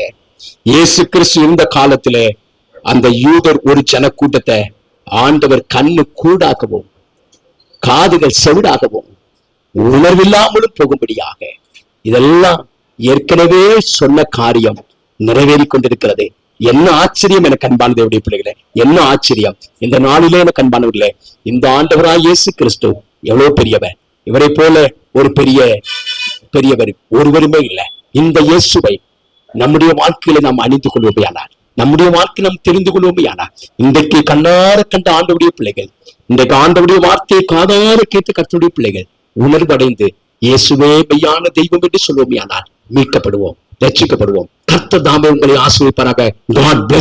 [SPEAKER 3] இயேசு கிறிஸ்து இருந்த காலத்திலே அந்த யூதர் ஒரு ஜன கூட்டத்தை ஆண்டவர் கண்ணு கூடாகவும் காதுகள் செவிடாகவும் உணர்வில்லாமலும் போகும்படியாக, இதெல்லாம் ஏற்கனவே சொன்ன காரியம் நிறைவேறி கொண்டிருக்கிறது. என்ன ஆச்சரியம் எனக்கு அன்பான தேவனுடைய பிள்ளைகளே, என்ன ஆச்சரியம்! இந்த நாளிலே எனக்கு அன்பானவர்களே, இந்த ஆண்டவராய் இயேசு கிறிஸ்து எவ்வளவு பெரியவர்! இவரை போல ஒரு பெரியவர் ஒருவருமே இல்லை. இந்த இயேசுவை நம்முடைய வாழ்க்கையில நாம் அணிந்து கொள்வோமையானார், நம்முடைய வாழ்க்கை நாம் தெரிந்து கொள்வோமையானார், இன்றைக்கு கண்ணார கண்ட ஆண்டவருடைய பிள்ளைகள், இன்றைக்கு ஆண்டவருடைய வார்த்தையை காதார கேட்டு கர்த்தருடைய பிள்ளைகள் உணர்வடைந்து இயேசுவே மெய்யான தெய்வம் என்று சொல்வோமையானார் மீட்கப்படுவோம், ரட்சிக்கப்படுவோம். கர்த்தர் தாமே உங்களை ஆசீர்வதிப்பாராக. God bless